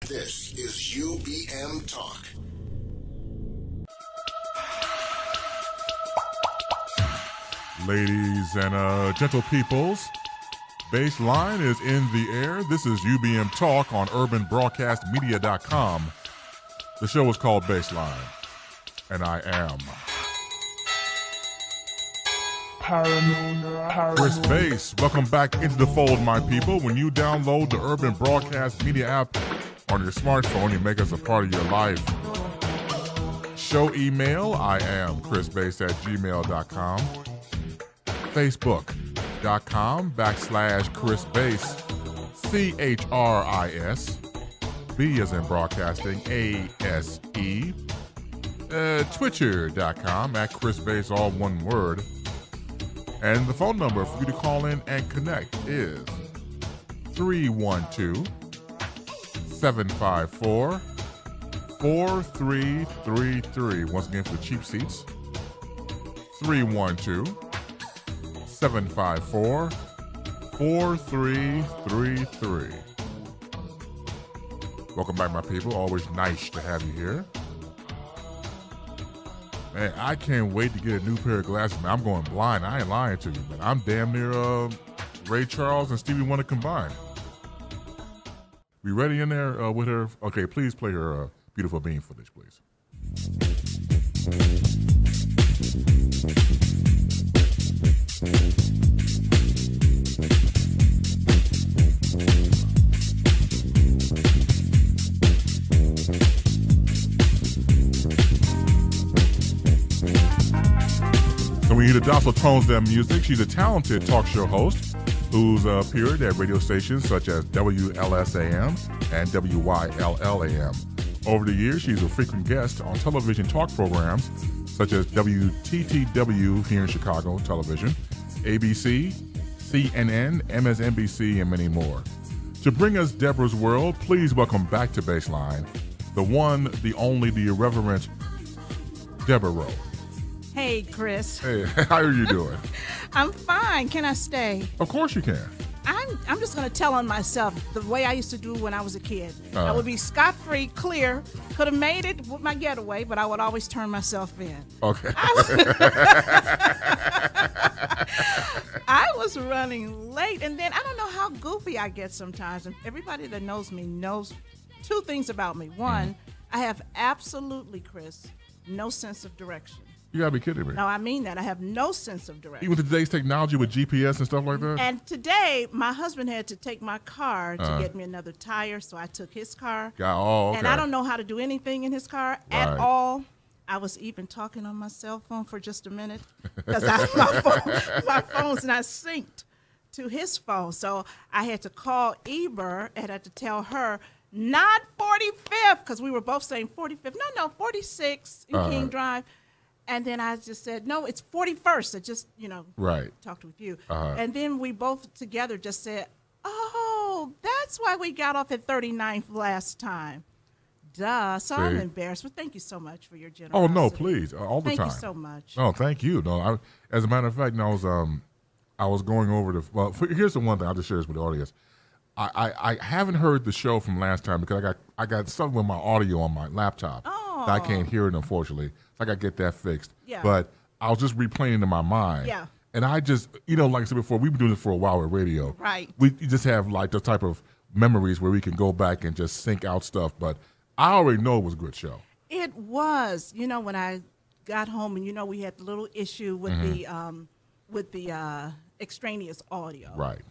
This is UBM Talk. Ladies and gentle peoples, Baseline is in the air. This is UBM Talk on urbanbroadcastmedia.com. The show is called Baseline, and I am Chris Bass. Welcome back into the fold, my people. When you download the Urban Broadcast Media app on your smartphone, you make us a part of your life. Show email, I am chrisbass@gmail.com. Facebook.com/Chris Bass, CHRIS, B as in broadcasting, ASE. Twitter.com @Chris Bass, all one word. And the phone number for you to call in and connect is 312-754-4333. Once again, for the cheap seats, 312-754-4333. Welcome back, my people. Always nice to have you here. Man, I can't wait to get a new pair of glasses. Man, I'm going blind. I ain't lying to you, man. I'm damn near Ray Charles and Stevie Wonder combined. We ready in there with her? Okay, please play her beautiful beam footage, please. We hear the docile tones of their music. She's a talented talk show host who's appeared at radio stations such as WLSAM and WYLLAM. Over the years, she's a frequent guest on television talk programs such as WTTW here in Chicago television, ABC, CNN, MSNBC, and many more. To bring us Deborah's World, please welcome back to Baseline, the one, the only, the irreverent Deborah. Hey, Chris. Hey, how are you doing? I'm fine. Can I stay? Of course you can. I'm just going to tell on myself the way I used to do when I was a kid. I would be scot-free, clear, could have made it with my getaway, but I would always turn myself in. Okay. I was running late, and then I don't know how goofy I get sometimes, and everybody that knows me knows two things about me. One, I have absolutely, Chris, no sense of direction. You gotta be kidding me. No, I mean that. I have no sense of direction. Even today's technology with GPS and stuff like that? And today, my husband had to take my car to get me another tire, so I took his car. Okay. And I don't know how to do anything in his car at all. I was even talking on my cell phone for just a minute because my phone's not synced to his phone. So I had to call Eber and I had to tell her, not 45th, because we were both saying 45th. No, 46 in King Drive. And then I just said, no, it's 41st. I just, talked with you. And then we both together just said, oh, that's why we got off at 39th last time. Duh. So I'm embarrassed. But thank you so much for your generosity. Oh, no, please. All the time. Thank you so much. Oh, thank you. No, as a matter of fact, I was going over here's the one thing. I'll just share this with the audience. I haven't heard the show from last time because I got something with my audio on my laptop. That I can't hear it, unfortunately. So I got to get that fixed. Yeah. But I was just replaying it in my mind. Yeah. And I just, like I said before, we've been doing this for a while with radio. Right. We just have like the type of memories where we can go back and just sync out stuff. But I already know it was a good show. It was. When I got home and, we had the little issue with the extraneous audio. Right.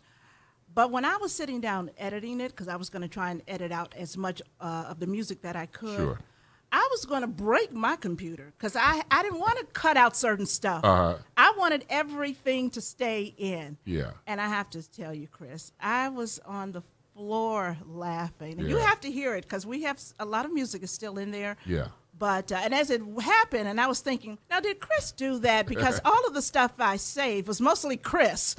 But when I was sitting down editing it, because I was going to try and edit out as much of the music that I could, sure. I was going to break my computer because I didn't want to cut out certain stuff. I wanted everything to stay in. Yeah. And I have to tell you, Chris, I was on the floor laughing. And you have to hear it because we have a lot of music is still in there. Yeah. But, and as it happened, and I was thinking, now, did Chris do that? Because all of the stuff I saved was mostly Chris.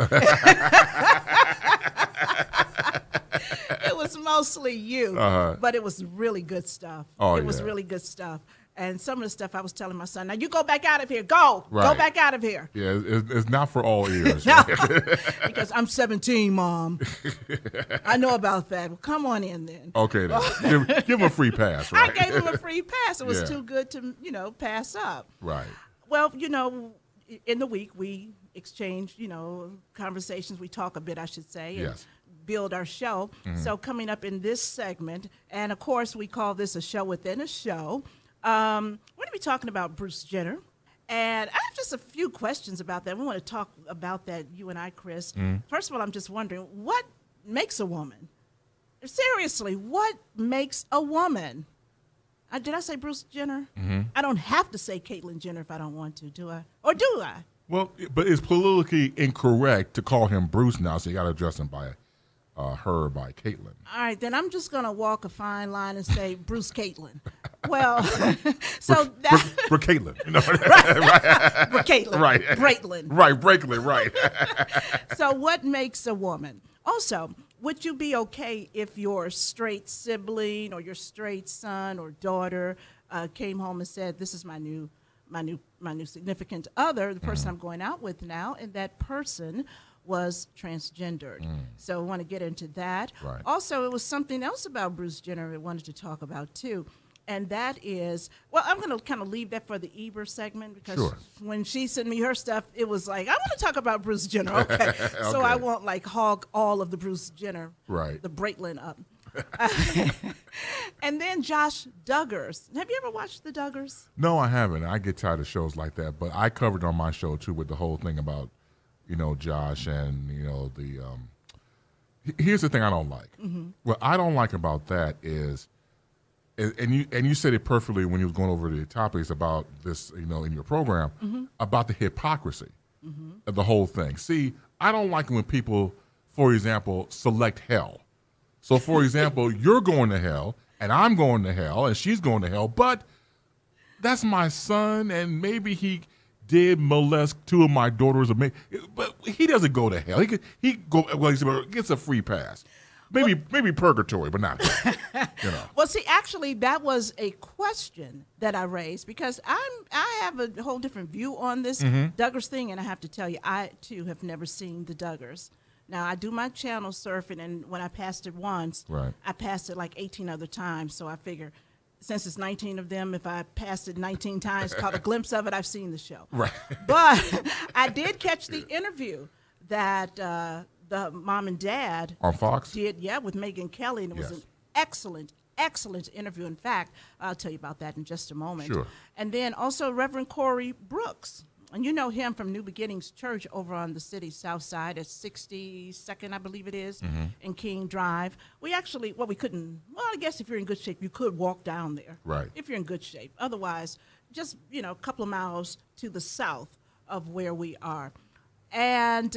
It was mostly you. But it was really good stuff. Oh, it was really good stuff. And some of the stuff I was telling my son, now you go back out of here. Go back out of here. Yeah, it's not for all ears. No, Right? because I'm 17, Mom. I know about that. Well, come on in then. Okay, then. give him a free pass, right? I gave him a free pass. It was Yeah. too good to, pass up. Right. Well, in the week we exchange, conversations. We talk a bit, I should say. And Yes. build our show. Mm-hmm. So coming up in this segment, and of course we call this a show within a show, we're going to be talking about Bruce Jenner. And I have just a few questions about that. We want to talk about that, you and I, Chris. Mm-hmm. First of all, I'm just wondering, what makes a woman? Seriously, what makes a woman? Did I say Bruce Jenner? Mm-hmm. I don't have to say Caitlyn Jenner if I don't want to, do I? Or do I? Well, but it's politically incorrect to call him Bruce now, so you got to address him by by Caitlyn. All right, then I'm just going to walk a fine line and say Bruce Caitlyn. Well, so for Caitlyn. right. For Caitlyn. Right. Braitlyn. Right, Braitlyn, right. So what makes a woman? Also, would you be okay if your straight sibling or your straight son or daughter came home and said, "This is my new significant other, the person I'm going out with now," and that person was transgendered. So I want to get into that. Right. Also, it was something else about Bruce Jenner I wanted to talk about too. And that is, well, I'm going to kind of leave that for the Eber segment because Sure. when she sent me her stuff, it was like, I want to talk about Bruce Jenner. Okay. So I won't hog all of the Bruce Jenner, Right. the Braitlyn up. And then Josh Duggars. Have you ever watched the Duggars? No, I haven't. I get tired of shows like that, but I covered on my show too with the whole thing about, Josh and the. Here's the thing I don't like. Mm-hmm. What I don't like about that is, and you said it perfectly when you was going over the topics about this, in your program, about the hypocrisy of the whole thing. See, I don't like when people, for example, select hell. So, for example, you're going to hell, and I'm going to hell, and she's going to hell, but that's my son, and maybe he did molest two of my daughters, but he doesn't go to hell. He gets a free pass. Maybe purgatory, but not hell. Well, see, actually, that was a question that I raised because I have a whole different view on this Duggars thing, and I have to tell you, I too have never seen the Duggars. Now, I do my channel surfing, and when I passed it once, right. I passed it like 18 other times. So I figure, since it's 19 of them, if I passed it 19 times, caught a glimpse of it, I've seen the show. Right. But I did catch the interview that the mom and dad on Fox did, with Megyn Kelly, and it was an excellent interview. In fact, I'll tell you about that in just a moment. Sure. And then also Reverend Corey Brooks. And you know him from New Beginnings Church over on the city's south side at 62nd, I believe it is, in King Drive. We actually, we couldn't, I guess if you're in good shape, you could walk down there. Right. If you're in good shape. Otherwise, just, a couple of miles to the south of where we are. And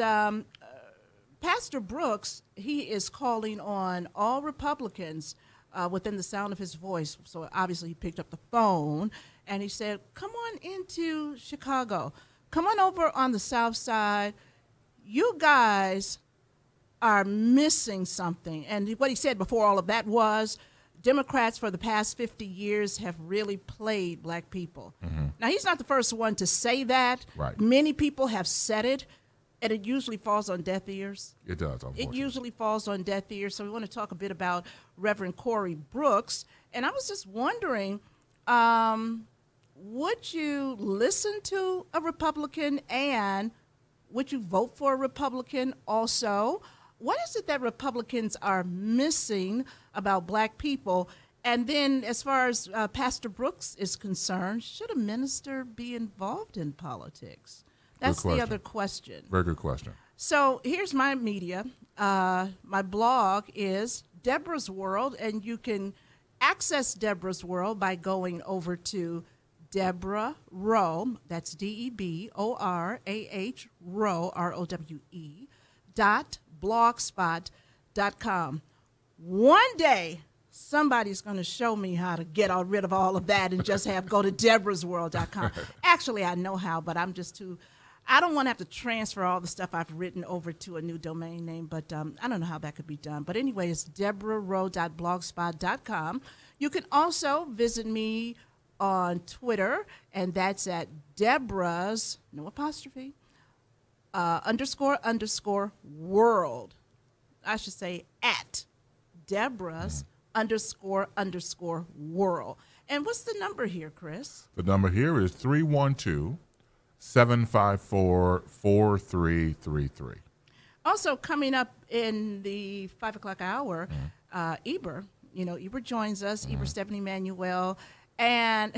Pastor Brooks, he is calling on all Republicans within the sound of his voice. So obviously he picked up the phone and he said, come on into Chicago. Come on over on the south side. You guys are missing something. And what he said before all of that was, Democrats for the past 50 years have really played black people. Now, he's not the first one to say that. Right. Many people have said it, and it usually falls on deaf ears. It does, unfortunately. It usually falls on deaf ears. So we want to talk a bit about Reverend Corey Brooks. And I was just wondering, would you listen to a Republican, and would you vote for a Republican also? What is it that Republicans are missing about black people? And then as far as Pastor Brooks is concerned, should a minister be involved in politics? That's the other question. Very good question. So here's my media. My blog is Deborah's World, and you can access Deborah's World by going over to Deborah Rowe, that's DEBORAH Rowe, ROWE, .blogspot.com. One day, somebody's going to show me how to get rid of all of that and just go to deborahsworld.com. Actually, I know how, but I'm just too... I don't want to have to transfer all the stuff I've written over to a new domain name, but I don't know how that could be done. But anyway, it's deborahrowe.blogspot.com. You can also visit me on Twitter, and that's at Deborahs, no apostrophe, _ world. I should say at Deborahs _ world. And what's the number here, Chris? The number here is 312-754-4333. Also coming up in the 5 o'clock hour, Eber. Eber joins us, Eber Stephanie Manuel. And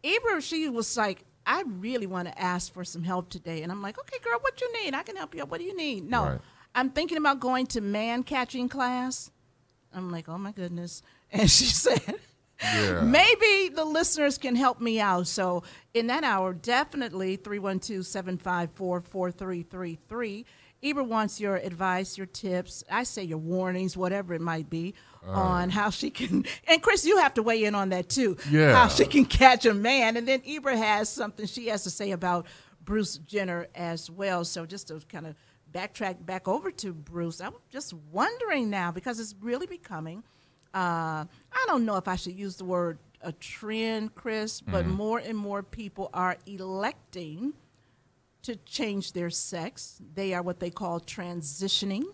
Eber, she was like, I really want to ask for some help today. And I'm like, okay, girl, what you need? I can help you out. What do you need? No, Right. I'm thinking about going to man-catching class. I'm like, oh, my goodness. And she said, maybe the listeners can help me out. So in that hour, definitely 312-754-4333. Eber wants your advice, your tips, I say your warnings, whatever it might be, on how she can, and Chris, you have to weigh in on that too, how she can catch a man. And then Eber has something she has to say about Bruce Jenner as well. So just to kind of backtrack back over to Bruce, I'm just wondering now, because it's really becoming, I don't know if I should use the word a trend, Chris, but more and more people are electing to change their sex. They are what they call transitioning.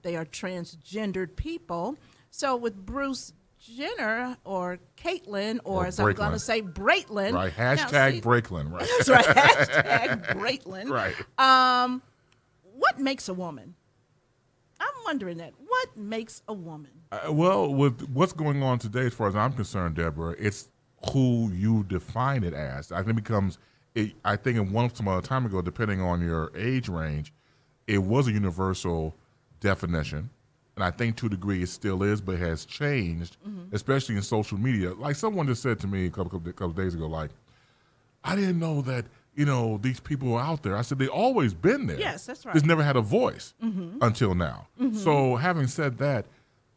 They are transgendered people. So with Bruce Jenner or Caitlyn, or as I'm going to say, Braitlyn. Right, hashtag Braitlyn. Right. That's right, hashtag Braitlyn. Right. What makes a woman? I'm wondering that. What makes a woman? Well, with what's going on today, as far as I'm concerned, Deborah, it's who you define it as. I think it becomes, I think in once upon a time ago, depending on your age range, it was a universal definition. And I think to a degree it still is, but it has changed, especially in social media. Like someone just said to me a couple of days ago, like, I didn't know that, these people were out there. I said, they've always been there. Yes, that's right. Just never had a voice until now. So having said that,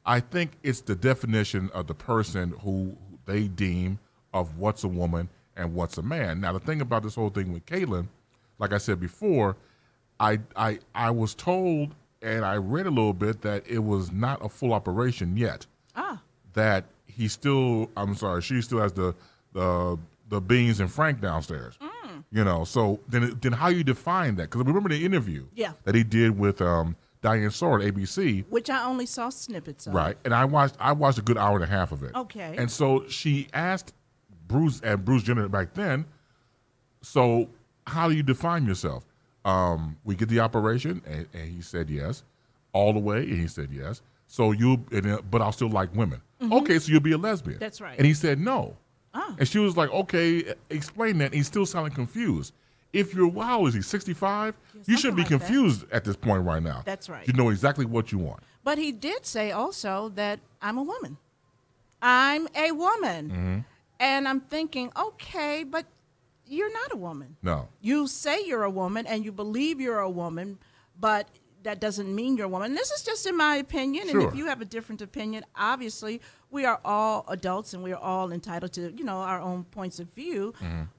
I think it's the definition of the person who they deem of what's a woman and what's a man. Now, the thing about this whole thing with Caitlyn, like I said before, I was told and I read a little bit that it was not a full operation yet. That she still has the beans and Frank downstairs. So then how you define that? Because remember the interview that he did with Diane Sawyer at ABC, which I only saw snippets of. Right, and I watched a good hour and a half of it. Okay, and so she asked Bruce Jenner back then, so how do you define yourself? We get the operation, and he said yes, all the way, and he said yes. So but I'll still like women. Okay, so you'll be a lesbian. That's right. And he said no. And she was like, okay, explain that. And he's still sounding confused. If you're, how is he, 65? You shouldn't be confused at this point right now. That's right. You know exactly what you want. But he did say also that I'm a woman. I'm a woman. And I'm thinking, okay, but you're not a woman. No. You say you're a woman and you believe you're a woman, but that doesn't mean you're a woman. This is just in my opinion. Sure. And if you have a different opinion, obviously we are all adults and we are all entitled to, our own points of view.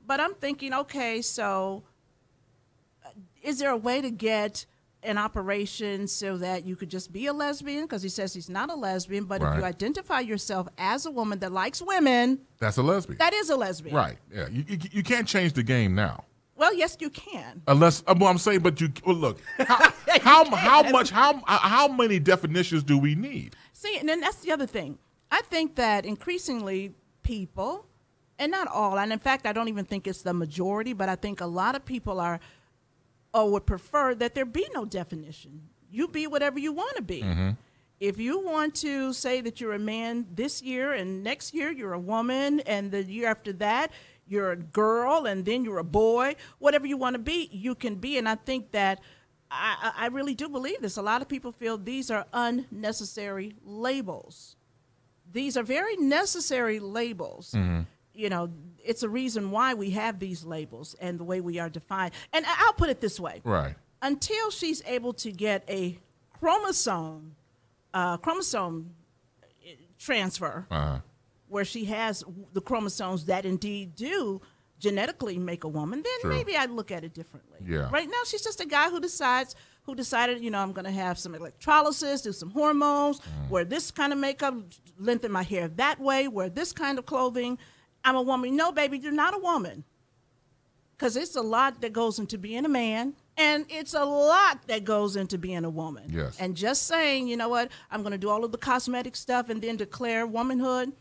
But I'm thinking, okay, so is there a way to get an operation so that you could just be a lesbian? Because he says he's not a lesbian, but if you identify yourself as a woman that likes women, that's a lesbian. That is a lesbian. Right. Yeah. You can't change the game now. Well, yes, you can. Unless, I'm saying, but look, how many definitions do we need? See, and then that's the other thing. I think that increasingly people, and not all, and in fact, I don't even think it's the majority, but I think a lot of people would prefer that there be no definition. You be whatever you want to be. If you want to say that you're a man this year and next year you're a woman and the year after that you're a girl and then you're a boy, whatever you want to be, you can be. And I think that I really do believe this. A lot of people feel these are unnecessary labels. These are very necessary labels. It's a reason why we have these labels and the way we are defined. And I'll put it this way. Right. Until she's able to get a chromosome transfer where she has the chromosomes that indeed do genetically make a woman, then maybe I'd look at it differently. Yeah. Right now, she's just a guy who decided, I'm going to have some electrolysis, do some hormones, wear this kind of makeup, lengthen my hair that way, wear this kind of clothing. I'm a woman. No, baby, you're not a woman. Because it's a lot that goes into being a man, and it's a lot that goes into being a woman. Yes. And just saying, you know what, I'm going to do all of the cosmetic stuff and then declare womanhood,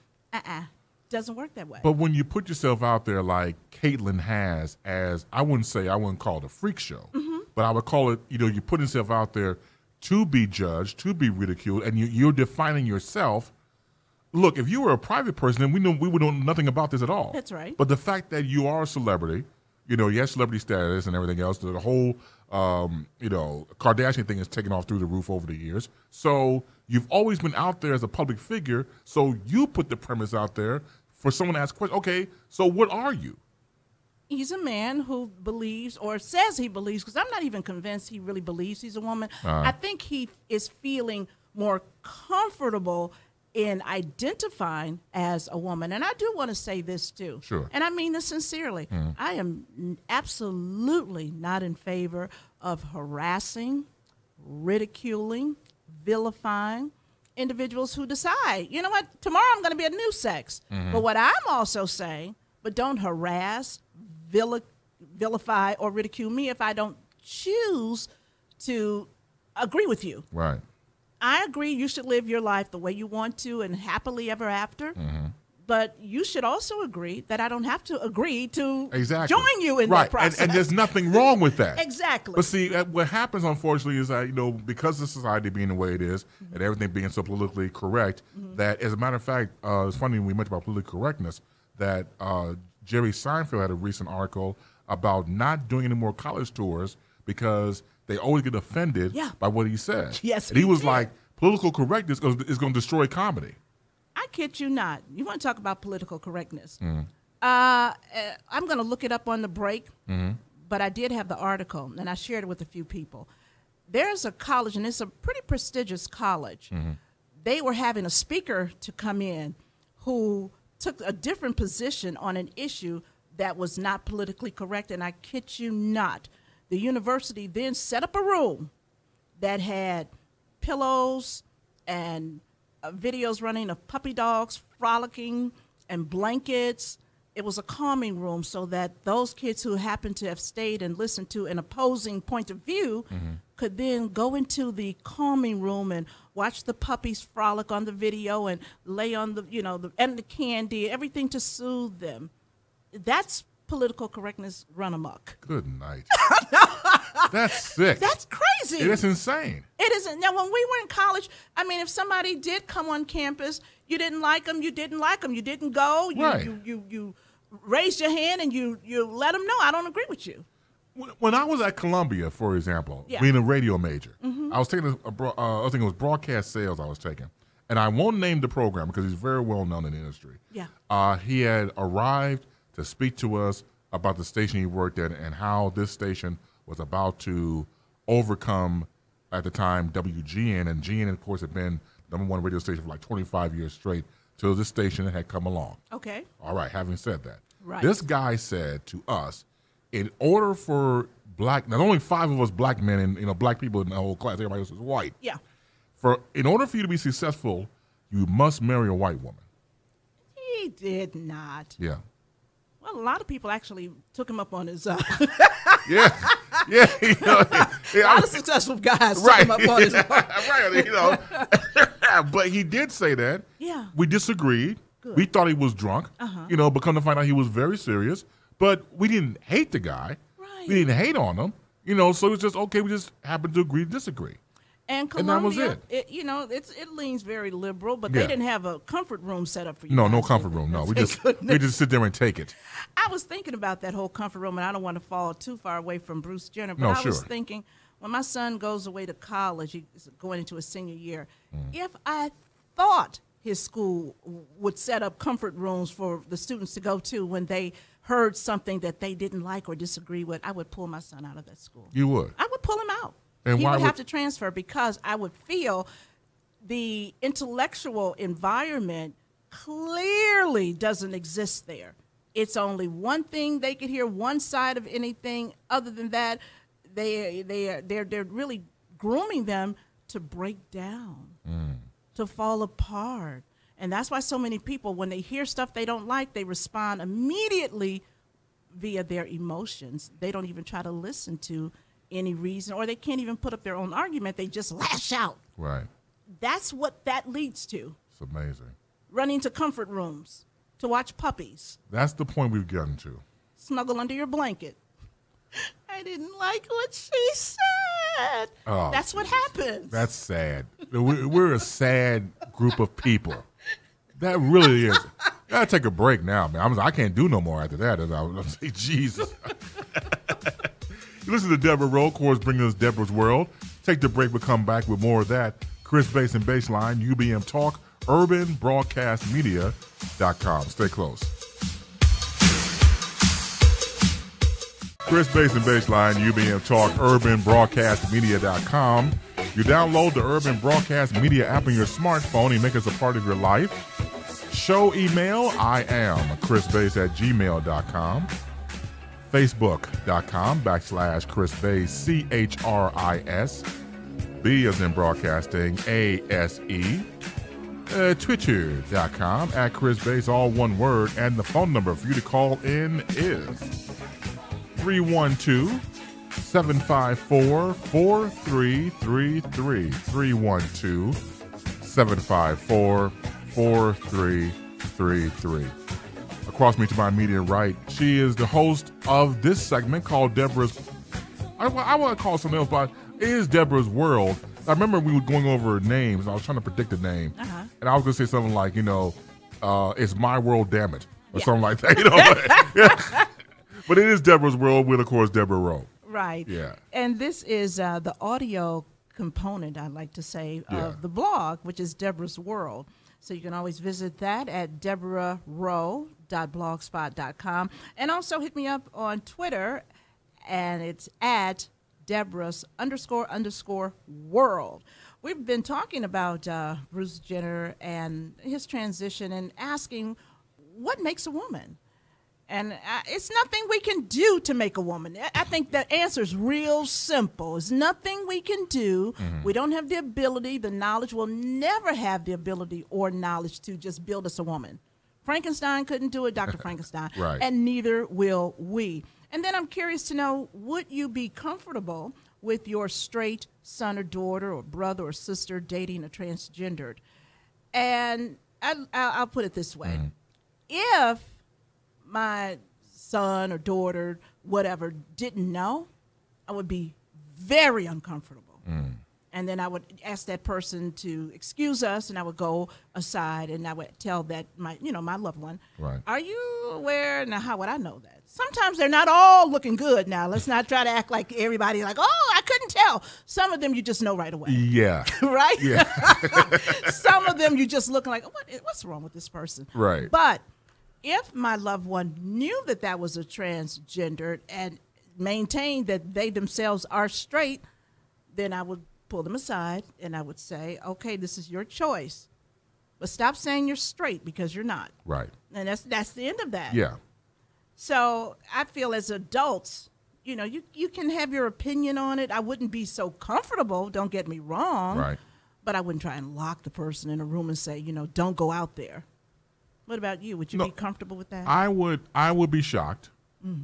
doesn't work that way. But when you put yourself out there like Caitlyn has, as I wouldn't call it a freak show, but I would call it, you put yourself out there to be judged, to be ridiculed, and you're defining yourself. Look, if you were a private person, then we would know nothing about this at all. That's right. But the fact that you are a celebrity, you have celebrity status and everything else, the whole, Kardashian thing has taken off through the roof over the years. So you've always been out there as a public figure. So you put the premise out there for someone to ask questions. Okay, so what are you? He's a man who believes, or says he believes, because I'm not even convinced he really believes he's a woman. I think he is feeling more comfortable in identifying as a woman. And I do want to say this too. Sure. And I mean this sincerely. I am absolutely not in favor of harassing, ridiculing, vilifying individuals who decide, you know what, tomorrow I'm going to be a new sex. But what I'm also saying, but don't harass, vilify, or ridicule me if I don't choose to agree with you. Right. I agree you should live your life the way you want to and happily ever after. But you should also agree that I don't have to agree to join you in that process. And there's nothing wrong with that. Exactly. But see, what happens, unfortunately, is that, because of society being the way it is and everything being so politically correct, that, as a matter of fact, it's funny when we mentioned about political correctness, that Jerry Seinfeld had a recent article about not doing any more college tours because they always get offended by what he said. Yes, and he was like, political correctness is going to destroy comedy. I kid you not. You want to talk about political correctness? I'm going to look it up on the break, but I did have the article, and I shared it with a few people. There's a college, and it's a pretty prestigious college. They were having a speaker to come in who took a different position on an issue that was not politically correct, and I kid you not. The university then set up a room that had pillows and videos running of puppy dogs frolicking and blankets. It was a calming room so that those kids who happened to have stayed and listened to an opposing point of view could then go into the calming room and watch the puppies frolic on the video and lay on the, and the candy, everything to soothe them. That's political correctness run amok. Good night. That's sick. That's crazy. It is insane. It isn't. Now, when we were in college, I mean, if somebody did come on campus, you didn't like them, you didn't like them, you didn't go, you raised your hand and you let them know, I don't agree with you. When I was at Columbia, for example, being a radio major, I was taking I think it was broadcast sales I was taking. And I won't name the program because he's very well known in the industry. Yeah. He had arrived to speak to us about the station he worked at and how this station was about to overcome, at the time, WGN. And GN, of course, had been #1 radio station for like 25 years straight till this station had come along. Okay. All right, having said that. Right. This guy said to us, in order for not only 5 of us black men and black people in the whole class, everybody else is white. Yeah. In order for you to be successful, you must marry a white woman. He did not. Yeah. Well, a lot of people actually took him up on his. Yeah. A lot of successful guys took him up on his. But he did say that. Yeah. We disagreed. Good. We thought he was drunk. But come to find out he was very serious. But we didn't hate the guy. Right. We didn't hate on him. So it's just okay. We just happened to agree to disagree. And Columbia, that was it. It leans very liberal, but they didn't have a comfort room set up for you. No comfort room. No, we just sit there and take it. I was thinking about that whole comfort room, and I don't want to fall too far away from Bruce Jenner, but I was thinking when my son goes away to college, he's going into his senior year, if I thought his school would set up comfort rooms for the students to go to when they heard something that they didn't like or disagree with, I would pull my son out of that school. You would? I would pull him out. And he would have to transfer because I would feel the intellectual environment clearly doesn't exist there. It's only one thing they could hear, one side of anything. Other than that, they're really grooming them to break down, to fall apart. And that's why so many people, when they hear stuff they don't like, they respond immediately via their emotions. They don't even try to listen to any reason, or they can't even put up their own argument. They just lash out. Right. That's what that leads to. It's amazing. Running to comfort rooms to watch puppies. That's the point we've gotten to. Snuggle under your blanket. I didn't like what she said. Oh, that's what happens. That's sad. We're a sad group of people. That really is. Gotta take a break now, man. I can't do no more after that. I'm say, Jesus. You listen to Deborah Roll, of course, bringing us Deborah's World. Take the break. We'll come back with more of that. Chris Bass and Baseline, UBM Talk, UrbanBroadcastMedia.com. Stay close. Chris Bass and Baseline, UBM Talk, UrbanBroadcastMedia.com. You download the Urban Broadcast Media app on your smartphone and make us a part of your life. Show email, I am chrisbass@gmail.com. Facebook.com/Chris Bass, CHRIS. B as in broadcasting, ASE. Twitter.com @Chris Bass, all one word. And the phone number for you to call in is 312-754-4333. 312-754-4333. Across me to my immediate right, she is the host of this segment called Deborah's. I want to call it something else, but it is Deborah's World. I remember we were going over names. I was trying to predict a name, and I was going to say something like, it's my world, damn it, or something like that. But it is Deborah's World with, of course, Deborah Rowe. Right. Yeah. And this is the audio component, I'd like to say, of the blog, which is Deborah's World. So you can always visit that at deborahrowe.blogspot.com. And also hit me up on Twitter, and it's at Deborahs__world. We've been talking about Bruce Jenner and his transition and asking what makes a woman. And it's nothing we can do to make a woman. I think the answer is real simple. It's nothing we can do. Mm-hmm. We don't have the ability, the knowledge. We'll never have the ability or knowledge to just build us a woman. Frankenstein couldn't do it, Dr. Frankenstein. Right. And neither will we. And then I'm curious to know, would you be comfortable with your straight son or daughter or brother or sister dating a transgendered? And I'll put it this way. Mm-hmm. If my son or daughter, whatever, didn't know, I would be very uncomfortable. Mm. And then I would ask that person to excuse us, and I would go aside, and I would tell that my loved one, right. Are you aware? Now, how would I know that? Sometimes they're not all looking good. Now, let's not try to act like everybody like, oh, I couldn't tell. Some of them you just know right away. Yeah. Right? Yeah. Some of them you just looking like, what's wrong with this person? Right. But if my loved one knew that was a transgender and maintained that they themselves are straight, then I would pull them aside and I would say, okay, this is your choice, but stop saying you're straight because you're not. Right. And that's the end of that. Yeah. So I feel as adults, you can have your opinion on it. I wouldn't be so comfortable, don't get me wrong. Right. But I wouldn't try and lock the person in a room and say, don't go out there. What about you? Would you be comfortable with that? I would be shocked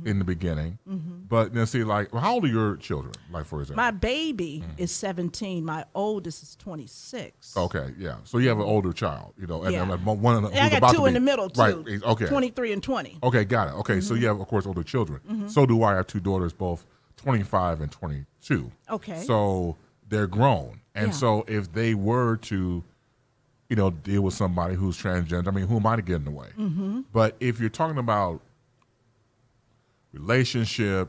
in the beginning. Mm-hmm. But see, like, how old are your children? Like, for example, my baby is 17. My oldest is 26. Okay, yeah. So you have an older child, and one. I got two in the middle too. Right. Okay. 23 and 20. Okay, got it. Okay, so you have, of course, older children. Mm-hmm. So do I. I have two daughters, both 25 and 22. Okay. So they're grown, and so if they were to deal with somebody who's transgender, I mean, who am I to get in the way? Mm-hmm. But if you're talking about relationship,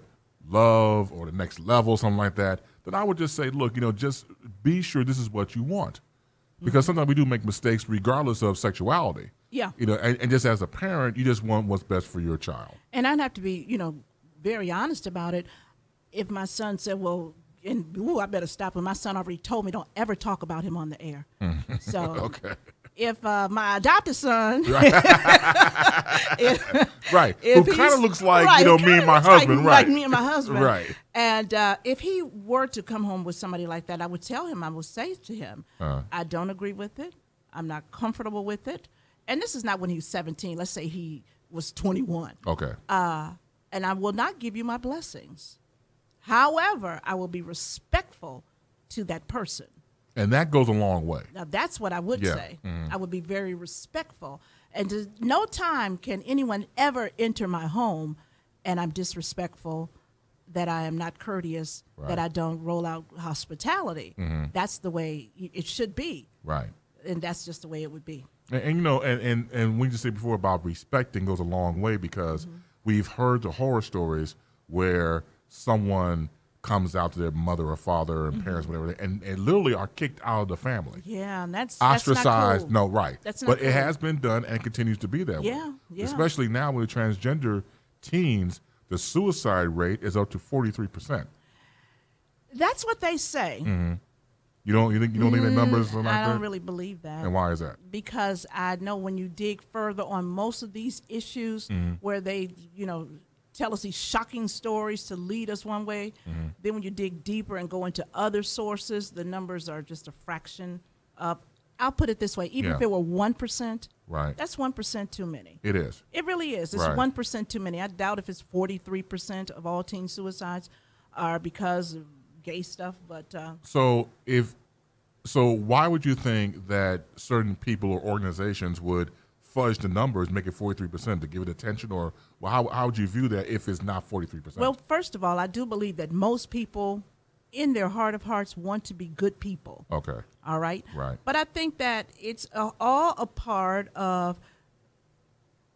love, or the next level, something like that, then I would just say, look, just be sure this is what you want. Because sometimes we do make mistakes regardless of sexuality. Yeah. And just as a parent, you just want what's best for your child. And I'd have to be, very honest about it. If my son said, well, I better stop. And my son already told me don't ever talk about him on the air. So okay. If my adopted son, right, who kind of looks like me and my husband, like me and my husband, right? And if he were to come home with somebody like that, I would tell him, I would say to him, I don't agree with it. I'm not comfortable with it. and this is not when he was 17. Let's say he was 21. Okay. And I will not give you my blessings. However, I will be respectful to that person. And that goes a long way. Now, that's what I would say. Mm-hmm. I would be very respectful. And no time can anyone ever enter my home and I'm disrespectful, that I am not courteous, that I don't roll out hospitality. Mm-hmm. That's the way it should be. Right. And that's just the way it would be. And you know, and we just said before about respecting goes a long way, because we've heard the horror stories where someone comes out to their mother or father and parents, whatever, and literally are kicked out of the family. Yeah, and that's ostracized. That's not cool. No, right. That's not but cool. It has been done and continues to be that way. Yeah. Especially now with transgender teens, the suicide rate is up to 43%. That's what they say. Mm-hmm. You don't think the numbers are like that? I don't really believe that. And why is that? Because I know when you dig further on most of these issues, where they, tell us these shocking stories to lead us one way, then when you dig deeper and go into other sources, the numbers are just a fraction of. I'll put it this way: even if it were 1%, right, that's 1% too many. It is. It really is. It's 1% too many. I doubt if it's 43% of all teen suicides are because of gay stuff, but so why would you think that certain people or organizations would fudge the numbers, make it 43% to give it attention, or how would you view that if it's not 43%? Well, first of all, I do believe that most people, in their heart of hearts, want to be good people. Okay. All right. Right. But I think that it's all a part of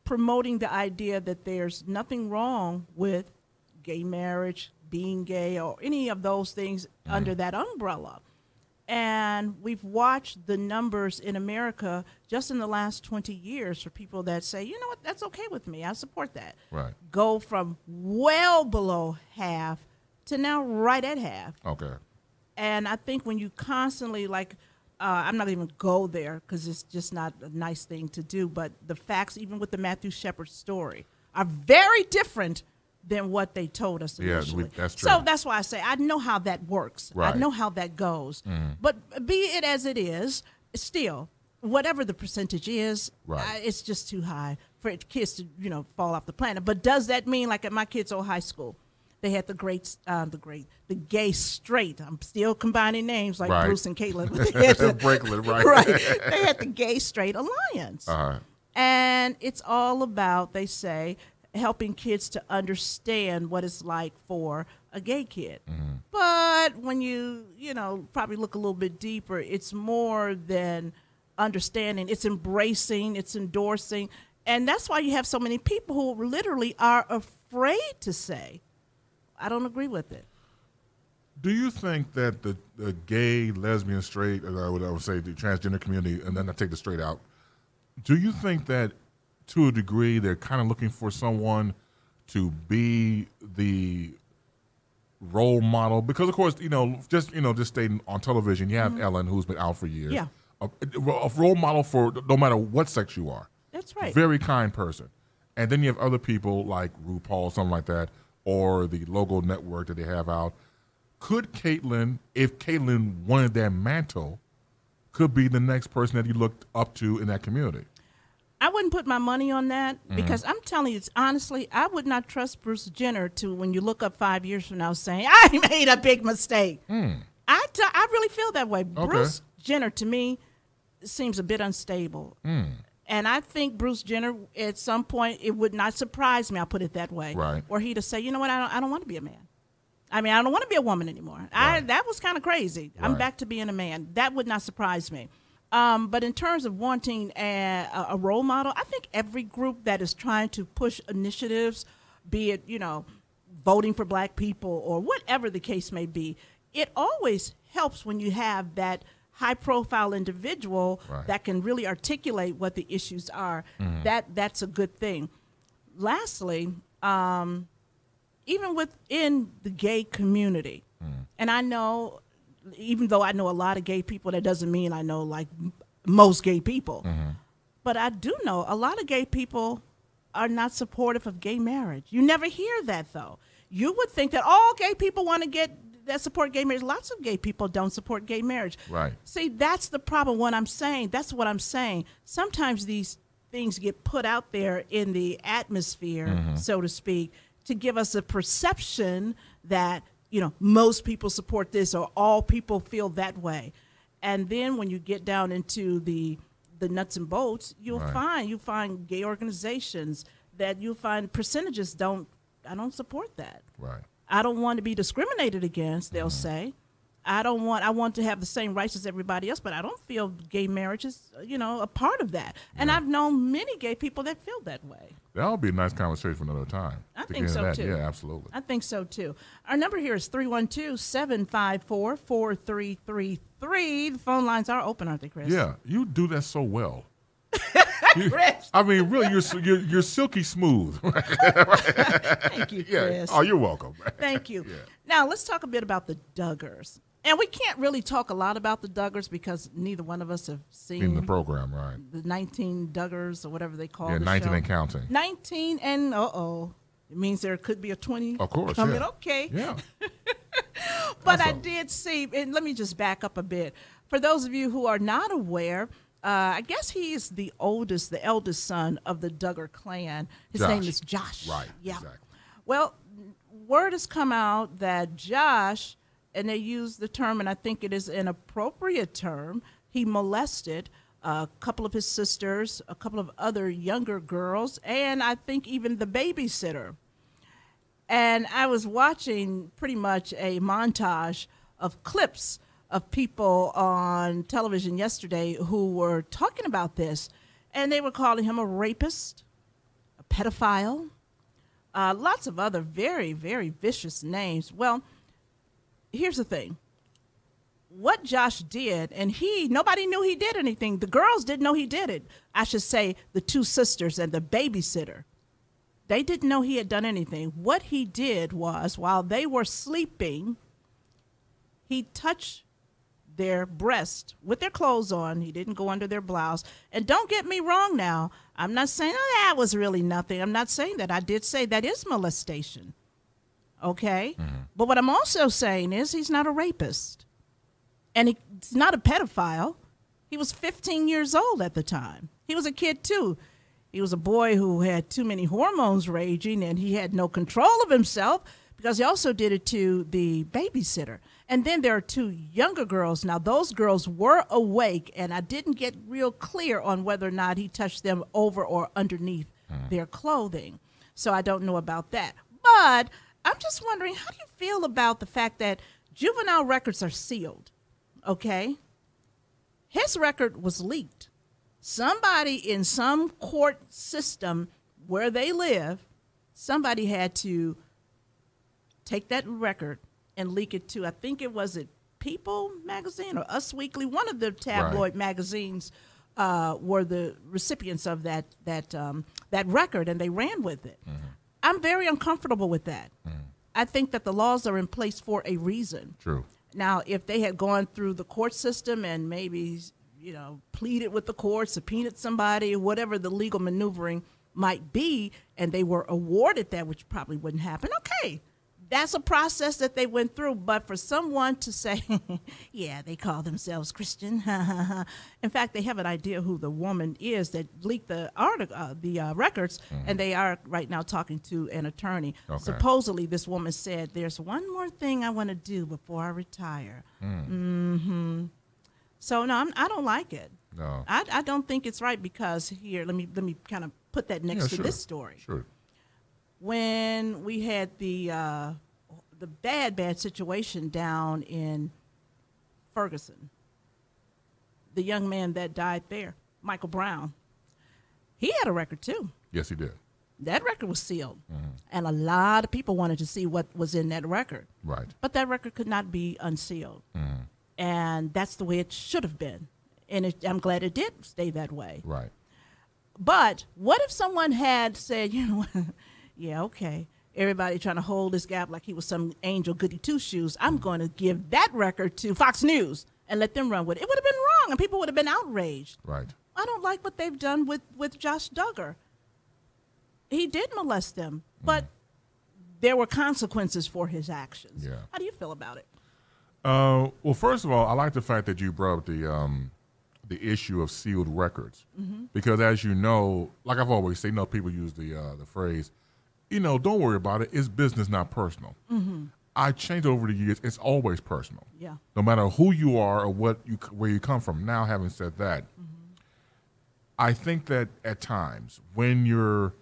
promoting the idea that there's nothing wrong with gay marriage, being gay, or any of those things under that umbrella. And we've watched the numbers in America just in the last 20 years for people that say, you know what, that's okay with me. I support that. Right. Go from well below half to now right at half. Okay. And I think when you constantly, I'm not even go there because it's just not a nice thing to do, but the facts, even with the Matthew Shepard story, are very different than what they told us initially. Yeah, that's true. So that's why I say I know how that works. Right. I know how that goes. But be it as it is, still, whatever the percentage is, it's just too high for kids to, fall off the planet. But does that mean, like at my kids' old high school, they had the gay straight. I'm still combining names like Bruce and Caitlyn. But they had Brakeland, right? Right. They had the Gay Straight Alliance. And it's all about, they say, helping kids to understand what it's like for a gay kid. But when you probably look a little bit deeper, it's more than understanding. It's embracing, it's endorsing. And that's why you have so many people who literally are afraid to say, I don't agree with it. Do you think that the gay, lesbian, straight, I would say the transgender community, and then I take the straight out, do you think that to a degree they're kind of looking for someone to be the role model? Because of course, just staying on television, you have Ellen, who's been out for years. Yeah. A role model for no matter what sex you are. That's right. Very kind person. And then you have other people like RuPaul, something like that, or the logo network that they have out. Could Caitlyn, if Caitlyn wanted that mantle, could be the next person that you looked up to in that community? I wouldn't put my money on that because I'm telling you, honestly, I would not trust Bruce Jenner to, when you look up 5 years from now, saying, I made a big mistake. I really feel that way. Okay. Bruce Jenner, to me, seems a bit unstable. And I think Bruce Jenner, at some point, it would not surprise me, I'll put it that way, or he to say, you know what, I don't want to be a man. I mean, I don't want to be a woman anymore. That was kind of crazy. I'm back to being a man. That would not surprise me. But in terms of wanting a role model, I think every group that is trying to push initiatives, be it, voting for black people or whatever the case may be, it always helps when you have that high-profile individual that can really articulate what the issues are. That's a good thing. Lastly, even within the gay community, and I know, even though I know a lot of gay people, that doesn't mean I know like most gay people. But I do know a lot of gay people are not supportive of gay marriage. You never hear that, though. You would think that all gay people want to that support gay marriage. Lots of gay people don't support gay marriage. Right. See, that's the problem. That's what I'm saying. Sometimes these things get put out there in the atmosphere, so to speak, to give us a perception that, most people support this or all people feel that way. And then when you get down into the nuts and bolts, you'll find gay organizations that you'll find percentages I don't support that. Right. I don't want to be discriminated against, they'll say. I want to have the same rights as everybody else, but I don't feel gay marriage is, a part of that. And I've known many gay people that feel that way. That would be a nice conversation for another time. I think so, too. Yeah, absolutely. I think so, too. Our number here is 312-754-4333. The phone lines are open, aren't they, Chris? Yeah, you do that so well. Chris. I mean, really, you're silky smooth. Thank you, Chris. Yeah. Oh, you're welcome. Thank you. Yeah. Now, let's talk a bit about the Duggars. And we can't really talk a lot about the Duggars because neither one of us have seen In the program, right? The 19 Duggars or whatever they call the 19 show. and counting. 19 and it means there could be a 20 Of course, coming. yeah. Okay. Yeah. But I did see, and let me just back up a bit. For those of you who are not aware, I guess he is the eldest son of the Duggar clan. His name is Josh. Right. Yeah. Exactly. Well, word has come out that Josh, and they use the term, and I think it is an appropriate term, he molested a couple of his sisters, a couple of other younger girls, and I think even the babysitter. And I was watching pretty much a montage of clips of people on television yesterday who were talking about this, and they were calling him a rapist, a pedophile, lots of other very, very vicious names. Well, here's the thing. What Josh did, and nobody knew he did anything. The girls didn't know he did it. I should say the two sisters and the babysitter. They didn't know he had done anything. What he did was, while they were sleeping, he touched their breast with their clothes on. He didn't go under their blouse. And don't get me wrong now. I'm not saying, that was really nothing. I'm not saying that. I did say that is molestation. Okay? But what I'm also saying is he's not a rapist. And he's not a pedophile. He was 15 years old at the time. He was a kid, too. He was a boy who had too many hormones raging, and he had no control of himself because he also did it to the babysitter. And then there are two younger girls. Now, those girls were awake, and I didn't get real clear on whether or not he touched them over or underneath their clothing. So I don't know about that. But I'm just wondering, how do you feel about the fact that juvenile records are sealed? Okay? His record was leaked. Somebody in some court system where they live, somebody had to take that record and leak it to, I think it was People magazine or Us Weekly, one of the tabloid magazines were the recipients of that record, and they ran with it. I'm very uncomfortable with that. I think that the laws are in place for a reason. True. Now, if they had gone through the court system and maybe, pleaded with the court, subpoenaed somebody, whatever the legal maneuvering might be, and they were awarded that, which probably wouldn't happen, okay. That's a process that they went through. But for someone to say, yeah, they call themselves Christian. In fact, they have an idea who the woman is that leaked the records, and they are right now talking to an attorney. Okay. Supposedly, this woman said, there's one more thing I want to do before I retire. So, no, I don't like it. No. I don't think it's right because here, let me kind of put that next to this story. Sure. When we had the bad situation down in Ferguson, the young man that died there, Michael Brown, he had a record too. Yes, he did. That record was sealed, and a lot of people wanted to see what was in that record. Right. But that record could not be unsealed, and that's the way it should have been. And I'm glad it did stay that way. Right. But what if someone had said, yeah, okay, everybody trying to hold this gap like he was some angel goody two-shoes. I'm going to give that record to Fox News and let them run with it. It would have been wrong, and people would have been outraged. Right. I don't like what they've done with Josh Duggar. He did molest them, but there were consequences for his actions. Yeah. How do you feel about it? Well, first of all, I like the fact that you brought up the issue of sealed records. Because as you know, like I've always said, people use the phrase, don't worry about it. It's business, not personal. I changed over the years. It's always personal. Yeah. No matter who you are or where you come from. Now, having said that, I think that at times when you're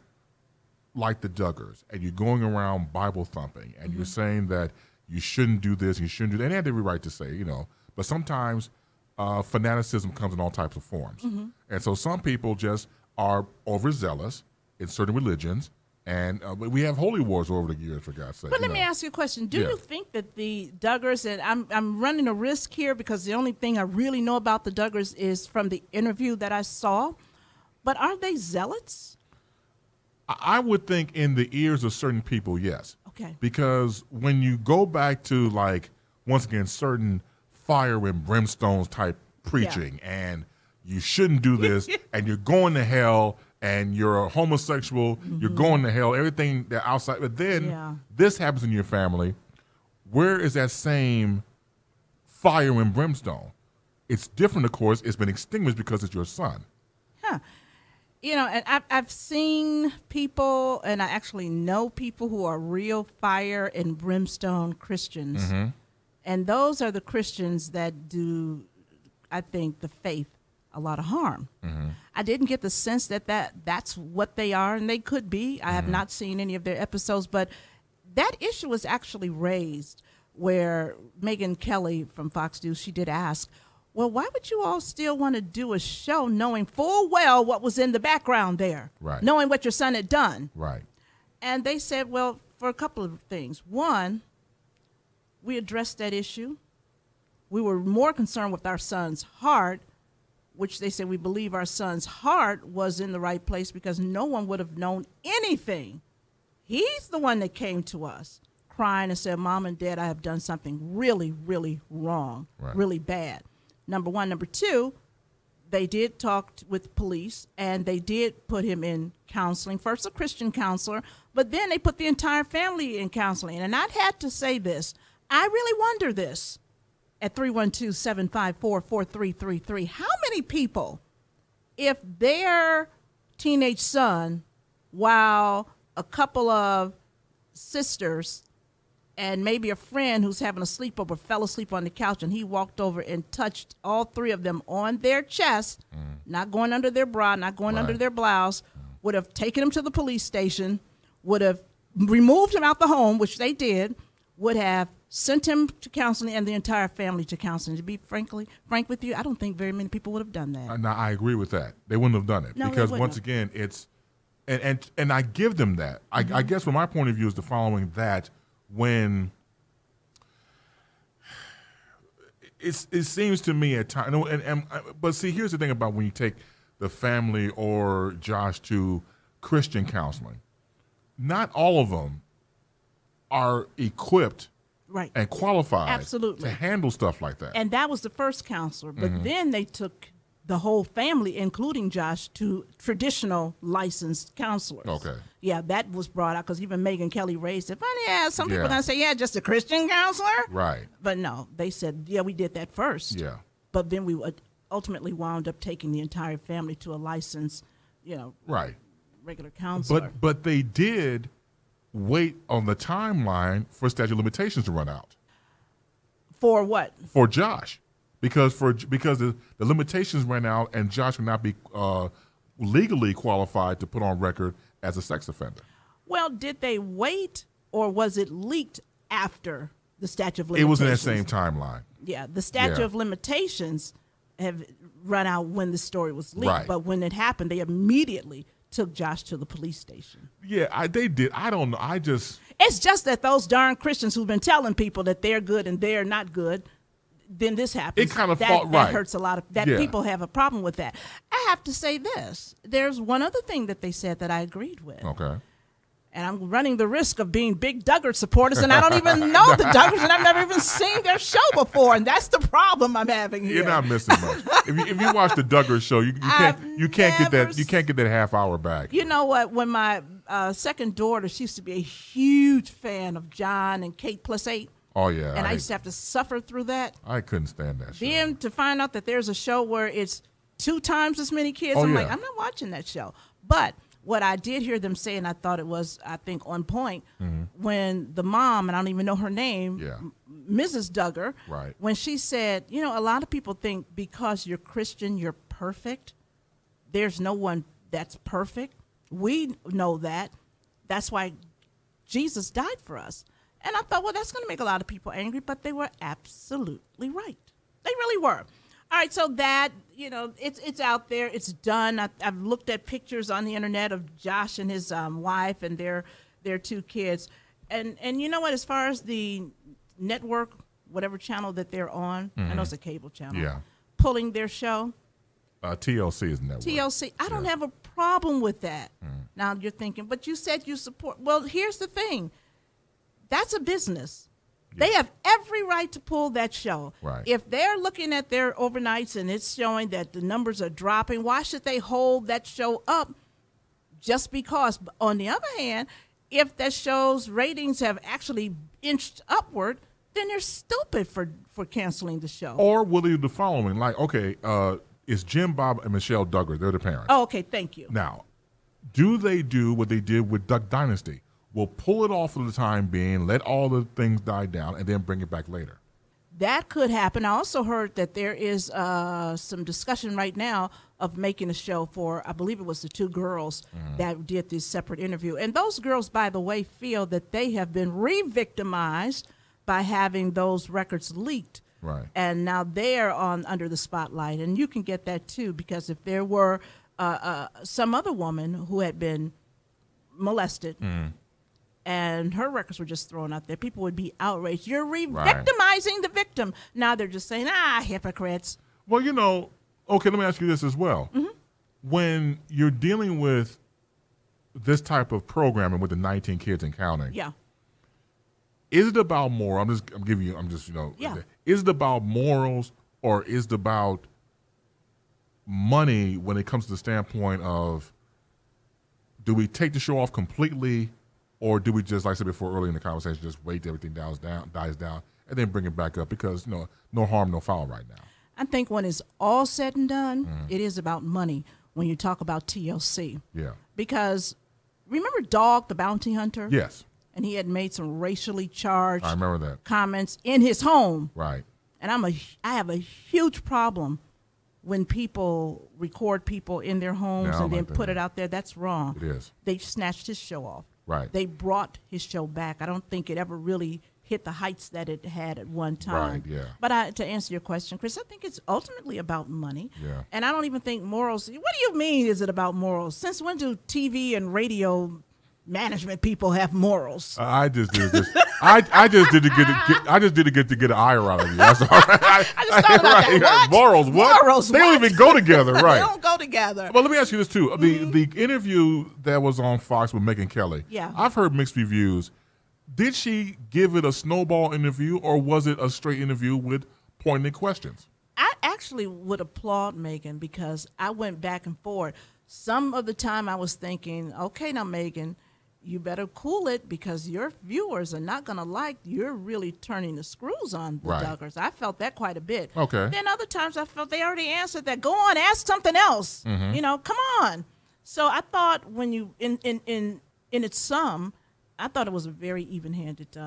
like the Duggars and you're going around Bible thumping and you're saying that you shouldn't do this, you shouldn't do that, and they have every right to say, but sometimes fanaticism comes in all types of forms. And so some people just are overzealous in certain religions. And we have holy wars over the years, for God's sake. But let me ask you a question. Do you think that the Duggars, and I'm running a risk here because the only thing I really know about the Duggars is from the interview that I saw, but are they zealots? I would think in the ears of certain people, yes. Okay. Because when you go back to, once again, certain fire and brimstone type preaching, and you shouldn't do this, and you're going to hell, and you're a homosexual, you're going to hell, everything that outside. But then this happens in your family. Where is that same fire and brimstone? It's different, of course. It's been extinguished because it's your son. Huh. And I've seen people, and I actually know people who are real fire and brimstone Christians. And those are the Christians that do, I think, the faith a lot of harm. I didn't get the sense that that's what they are, and they could be. I have not seen any of their episodes, but that issue was actually raised where Megyn Kelly from Fox News, she did ask, well, why would you all still want to do a show knowing full well what was in the background there, knowing what your son had done? Right. And they said, well, for a couple of things. One, we addressed that issue. We were more concerned with our son's heart, which they said we believe our son's heart was in the right place because no one would have known anything. He's the one that came to us crying and said, Mom and Dad, I have done something really, really wrong, really bad. Number one. Number two, they did talk with police, and they did put him in counseling, first a Christian counselor, but then they put the entire family in counseling. And I'd had to say this. I really wonder this. At 312-754-4333, how many people, if their teenage son, while a couple of sisters and maybe a friend who's having a sleepover fell asleep on the couch and he walked over and touched all three of them on their chest, not going under their bra, not going under their blouse, would have taken him to the police station, would have removed him out the home, which they did, would have sent him to counseling and the entire family to counseling. To be frank with you, I don't think very many people would have done that. Now, I agree with that. They wouldn't have done it because once again, it's and I give them that. I guess from my point of view is the following: that when it seems to me at times, but see, here's the thing about when you take the family or Josh to Christian counseling, not all of them are equipped and qualified to handle stuff like that. And that was the first counselor. But then they took the whole family, including Josh, to traditional licensed counselors. Okay. Yeah, that was brought out because even Megyn Kelly raised it. But yeah, some people are going to say, just a Christian counselor. Right. But no, they said, we did that first. Yeah. But then we ultimately wound up taking the entire family to a licensed, regular counselor. But they did wait on the timeline for statute of limitations to run out. For what? For Josh. Because the limitations ran out and Josh would not be legally qualified to put on record as a sex offender. Well, did they wait or was it leaked after the statute of limitations? It was in that same timeline. Yeah, the statute of limitations have run out when the story was leaked. Right. But when it happened, they immediately took Josh to the police station. Yeah, they did. I don't know. It's just that those darn Christians who've been telling people that they're good and they're not good, then this happens. It kind of that hurts a lot of people have a problem with that. I have to say this. There's one other thing that they said that I agreed with. Okay. And I'm running the risk of being big Duggar supporters, and I don't even know the Duggars, and I've never even seen their show before, and that's the problem I'm having here. You're not missing much. if you watch the Duggar show, you can't get that half hour back. You know what? When my second daughter, she used to be a huge fan of John and Kate +8. Oh yeah. And I used to have to suffer through that. I couldn't stand that show. Then to find out that there's a show where it's 2 times as many kids. I'm like, I'm not watching that show. But what I did hear them say, and I thought it was, I think, on point, when the mom, and I don't even know her name, Mrs. Duggar, when she said, you know, a lot of people think because you're Christian, you're perfect. There's no one that's perfect. We know that. That's why Jesus died for us. And I thought, well, that's going to make a lot of people angry, but they were absolutely right. They really were. All right, so that, you know, it's out there. It's done. I've looked at pictures on the internet of Josh and his wife and their 2 kids. And you know what, as far as the network, whatever channel that they're on, I know it's a cable channel, pulling their show. TLC is network. TLC. I don't have a problem with that. Now you're thinking, but you said you support. Well, here's the thing. That's a business. They have every right to pull that show. Right. If they're looking at their overnights and it's showing that the numbers are dropping, why should they hold that show up just because? But on the other hand, if that show's ratings have actually inched upward, then they're stupid for canceling the show. Or will they do the following? Like, okay, it's Jim Bob and Michelle Duggar. They're the parents. Oh, okay, thank you. Now, do they do what they did with Duck Dynasty? We'll pull it off for the time being, let all the things die down, and then bring it back later. That could happen. I also heard that there is some discussion right now of making a show for, I believe it was the 2 girls that did this separate interview. And those girls, by the way, feel that they have been re-victimized by having those records leaked. Right. And now they're under the spotlight. And you can get that, too, because if there were some other woman who had been molested, and her records were just thrown out there, people would be outraged. You're re-victimizing the victim. Now they're just saying, hypocrites. Well, you know, okay, let me ask you this as well. When you're dealing with this type of programming with the 19 kids and counting, is it about moral? Is it about morals, or is it about money when it comes to the standpoint of, do we take the show off completely, or do we just, like I said before earlier in the conversation, just wait till everything dies down, and then bring it back up? Because, you know, no harm, no foul right now. I think when it's all said and done, it is about money when you talk about TLC. Yeah. Because remember Dog the Bounty Hunter? Yes. And he had made some racially charged comments in his home. Right. And I have a huge problem when people record people in their homes and then put it out there. That's wrong. It is. They snatched his show off. Right. They brought his show back. I don't think it ever really hit the heights that it had at one time. Right, yeah. But to answer your question, Chris, I think it's ultimately about money. Yeah. And I don't even think morals. What do you mean is it about morals? Since when do TV and radio management people have morals? I just did this. I just did to get an ire out of you. That's all right. I just thought about that. What? Morals? What? Morals? They don't even go together, right? They don't go together. Well, let me ask you this too: the interview that was on Fox with Megyn Kelly. Yeah. I've heard mixed reviews. Did she give it a snowball interview, or was it a straight interview with pointed questions? I actually would applaud Megyn, because I went back and forth. Some of the time I was thinking, okay, now Megyn, you better cool it, because your viewers are not going to like you're really turning the screws on the Duggars. I felt that quite a bit. Okay. Then other times I felt they already answered that. Go on, ask something else. You know, come on. So I thought when you in its sum, I thought it was a very even-handed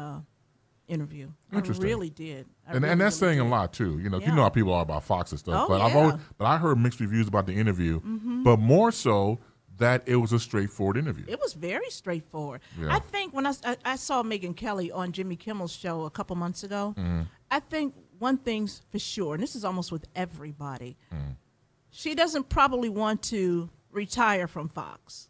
interview. Interesting. I really did. And that's saying a lot too. You know, you know how people are about Fox and stuff. Oh, but I heard mixed reviews about the interview, but more so that it was a straightforward interview. It was very straightforward. Yeah. I think when I saw Megyn Kelly on Jimmy Kimmel's show a couple months ago, I think one thing's for sure, and this is almost with everybody, she doesn't probably want to retire from Fox.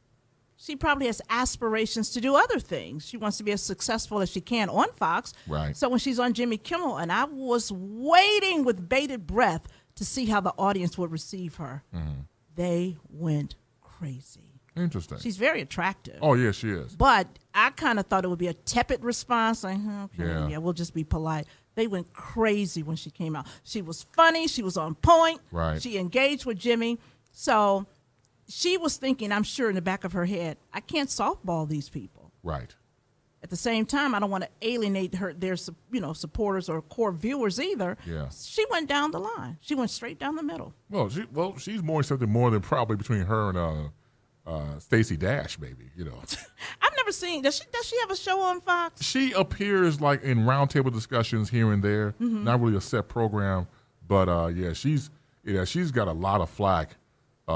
She probably has aspirations to do other things. She wants to be as successful as she can on Fox. Right. So when she's on Jimmy Kimmel, and I was waiting with bated breath to see how the audience would receive her, they went crazy. Interesting. She's very attractive. Oh, yeah, she is. But I kind of thought it would be a tepid response. Like, okay, yeah, we'll just be polite. They went crazy when she came out. She was funny. She was on point. Right. She engaged with Jimmy. So she was thinking, I'm sure in the back of her head, I can't softball these people. Right. At the same time, I don't want to alienate their supporters or core viewers either. Yeah. She went down the line. She went straight down the middle. Well, she's more something more than probably between her and Stacey Dash, maybe, I've never seen. Does she have a show on Fox? She appears like in roundtable discussions here and there. Not really a set program, but she's got a lot of flack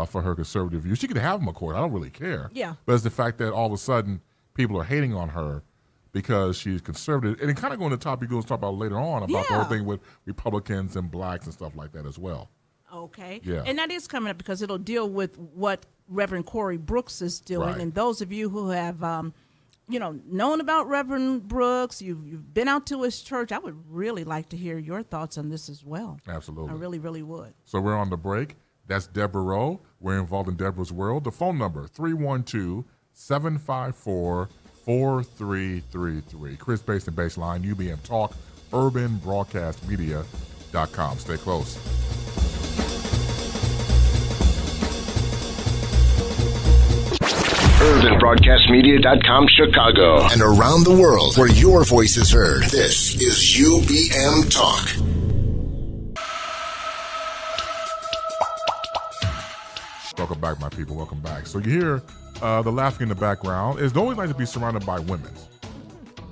for her conservative views. She could have them, of course. I don't really care. Yeah. But it's the fact that all of a sudden people are hating on her because she's conservative, and it kind of going to the topic you're going to talk about later on about the whole thing with Republicans and blacks and stuff like that as well. Okay. Yeah. And that is coming up because it'll deal with what Reverend Corey Brooks is doing. Right. And those of you who have, known about Reverend Brooks, you've been out to his church, I would really like to hear your thoughts on this as well. Absolutely. I really, really would. So we're on the break. That's Deborah Rowe. We're involved in Deborah's World. The phone number, 312-754-4333. Chris Basin Baseline, UBM Talk, urbanbroadcastmedia.com. Stay close. urbanbroadcastmedia.com Chicago and around the world where your voice is heard. This is UBM Talk. Welcome back, my people. Welcome back. So you hear the laughing in the background. It's always nice to be surrounded by women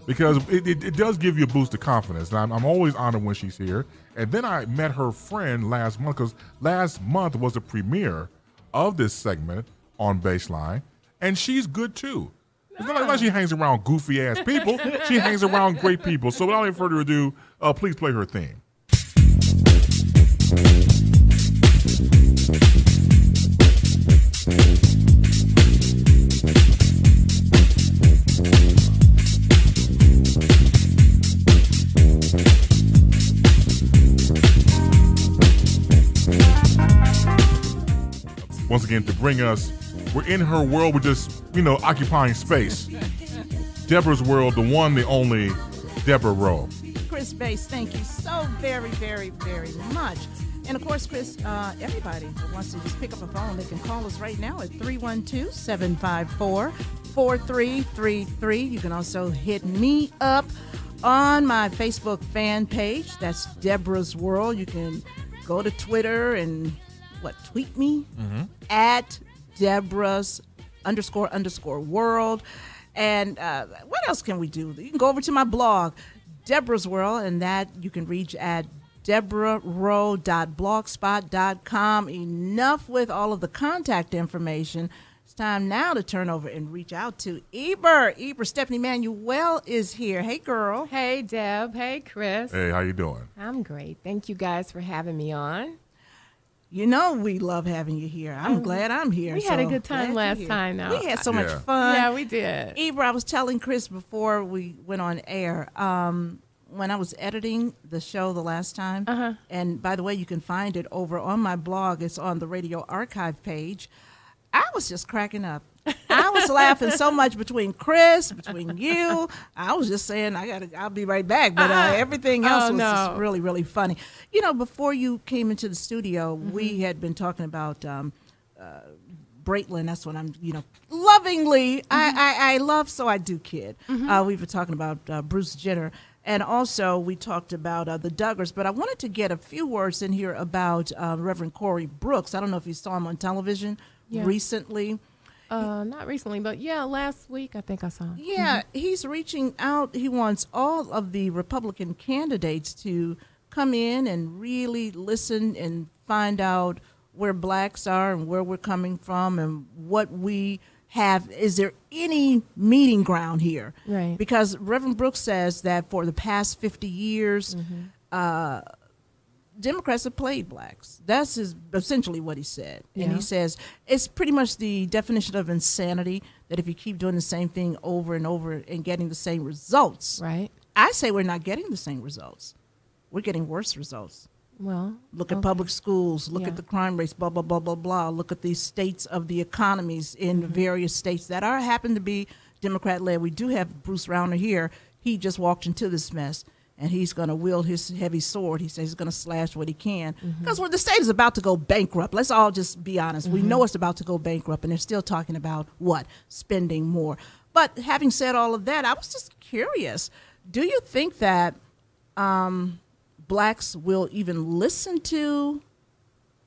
because it does give you a boost of confidence. And I'm always honored when she's here. And then I met her friend last month because last month was the premiere of this segment on Baseline. And she's good, too. It's not like she hangs around goofy-ass people. She hangs around great people. So without any further ado, please play her theme. Once again, to bring us, we're in her world, we're just, occupying space. Deborah's World, the one, the only, Deborah Rowe. Chris Bass, thank you so very, very, very much. And of course, Chris, everybody that wants to just pick up a phone, they can call us right now at 312-754-4333. You can also hit me up on my Facebook fan page. That's Deborah's World. You can go to Twitter and tweet me at Deborah's _ world. And what else can we do? You can go over to my blog, Deborah's World, and that you can reach at deborahrowe.blogspot.com. Enough with all of the contact information. It's time now to turn over and reach out to Eber. Stephanie Manuel is here. Hey, girl. Hey, Deb. Hey, Chris. Hey, how you doing? I'm great. Thank you guys for having me on. You know we love having you here. I'm glad I'm here. We had a good time last time. Now we had so much fun. Yeah, we did. Eber, I was telling Chris before we went on air, when I was editing the show the last time, and by the way, you can find it over on my blog. It's on the radio archive page. I was just cracking up. I was laughing so much between Chris, between you. I was just saying, I'll be right back. But everything else was just really, really funny. Before you came into the studio, we had been talking about Braitland. That's what I'm, lovingly. I love, so I do kid. We were talking about Bruce Jenner. And also, we talked about the Duggars. But I wanted to get a few words in here about Reverend Corey Brooks. I don't know if you saw him on television recently. Not recently, but last week I think I saw him. Yeah, he's reaching out. He wants all of the Republican candidates to come in and really listen and find out where blacks are and where we're coming from and what we have. Is there any meeting ground here? Right. Because Reverend Brooks says that for the past 50 years, Democrats have played blacks. That's essentially what he said. And he says it's pretty much the definition of insanity that if you keep doing the same thing over and over and getting the same results. Right. I say we're not getting the same results. We're getting worse results. Well, look at public schools, look at the crime rates, blah, blah, blah, blah, blah. Look at the states of the economies in various states that happen to be Democrat-led. We do have Bruce Rauner here. He just walked into this mess. And he's going to wield his heavy sword. He says he's going to slash what he can. Because the state is about to go bankrupt. Let's all just be honest. We know it's about to go bankrupt, and they're still talking about what? Spending more. But having said all of that, I was just curious. Do you think that blacks will even listen to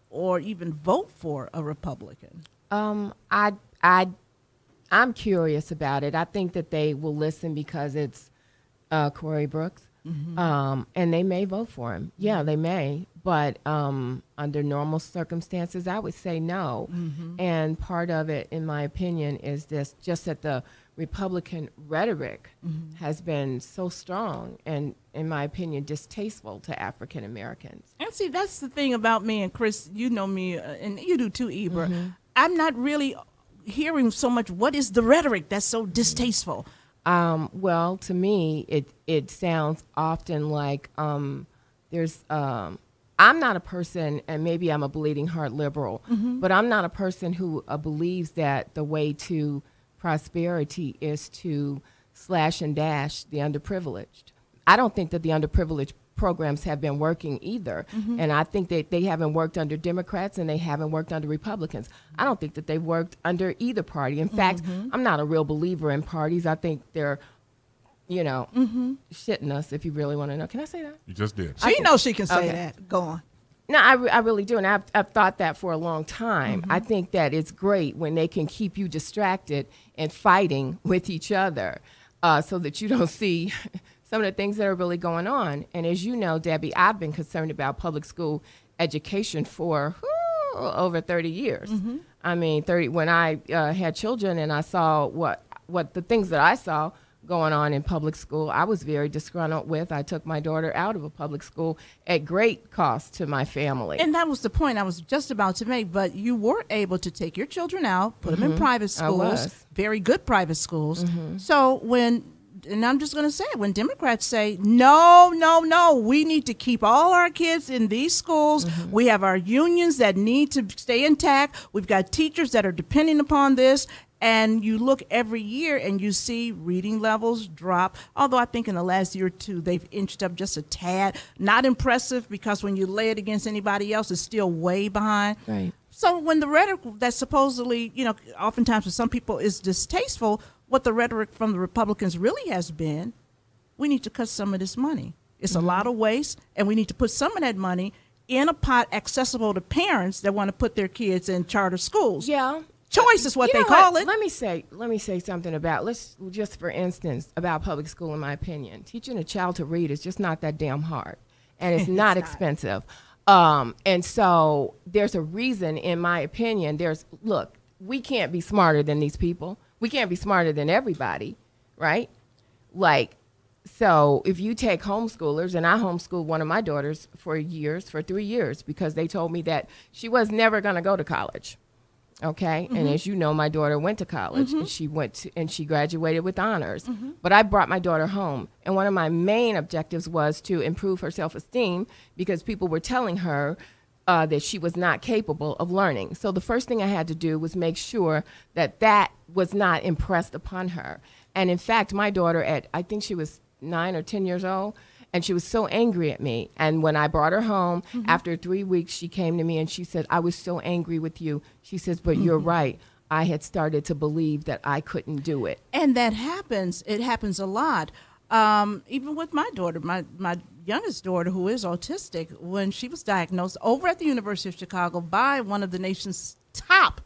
or even vote for a Republican? I'm curious about it. I think that they will listen because it's Corey Brooks, and they may vote for him. Yeah, they may, but under normal circumstances, I would say no. And part of it, in my opinion, is this: just that the Republican rhetoric has been so strong and, in my opinion, distasteful to African Americans. And see, that's the thing about me and Chris. You know me, and you do too, Ibra. I'm not really hearing so much. What is the rhetoric that's so distasteful? Well, to me, it sounds often like there's. I'm not a person, and maybe I'm a bleeding heart liberal, but I'm not a person who believes that the way to prosperity is to slash and dash the underprivileged. I don't think that the underprivileged programs have been working either. And I think that they haven't worked under Democrats and they haven't worked under Republicans. I don't think that they've worked under either party. In fact, I'm not a real believer in parties. I think they're, shitting us, if you really want to know. Can I say that? You just did. She knows she can say that. Go on. No, I really do, and I've thought that for a long time. I think that it's great when they can keep you distracted and fighting with each other so that you don't see some of the things that are really going on. And as you know, Debbie, I've been concerned about public school education for over 30 years. I mean, when I had children and I saw what the things that I saw going on in public school, I was very disgruntled with. I took my daughter out of a public school at great cost to my family. And that was the point I was just about to make, but you were able to take your children out, put them in private schools, very good private schools. So and I'm just going to say it, when Democrats say, no, we need to keep all our kids in these schools. We have our unions that need to stay intact. We've got teachers that are depending upon this. And you look every year and you see reading levels drop, although I think in the last year or two they've inched up just a tad. Not impressive, because when you lay it against anybody else, it's still way behind. Right. So when the rhetoric that supposedly, oftentimes for some people is distasteful, what the rhetoric from the Republicans really has been, we need to cut some of this money. It's a lot of waste, and we need to put some of that money in a pot accessible to parents that want to put their kids in charter schools. Yeah. Choice is what they call it. Let me say something about, for instance, about public school. In my opinion, teaching a child to read is just not that damn hard, and it's not expensive. And so there's a reason, in my opinion. Look, we can't be smarter than these people. We can't be smarter than everybody, right? So if you take homeschoolers, and I homeschooled one of my daughters for 3 years, because they told me that she was never going to go to college. Okay. And as you know, my daughter went to college and she graduated with honors. But I brought my daughter home. And one of my main objectives was to improve her self-esteem, because people were telling her that she was not capable of learning. So the first thing I had to do was make sure that was not impressed upon her. And in fact, my daughter I think she was 9 or 10 years old, and she was so angry at me. And when I brought her home, after 3 weeks, she came to me and she said, I was so angry with you. She says, but you're right. I had started to believe that I couldn't do it. And that happens. It happens a lot. Even with my daughter, my youngest daughter, who is autistic, when she was diagnosed over at the University of Chicago by one of the nation's top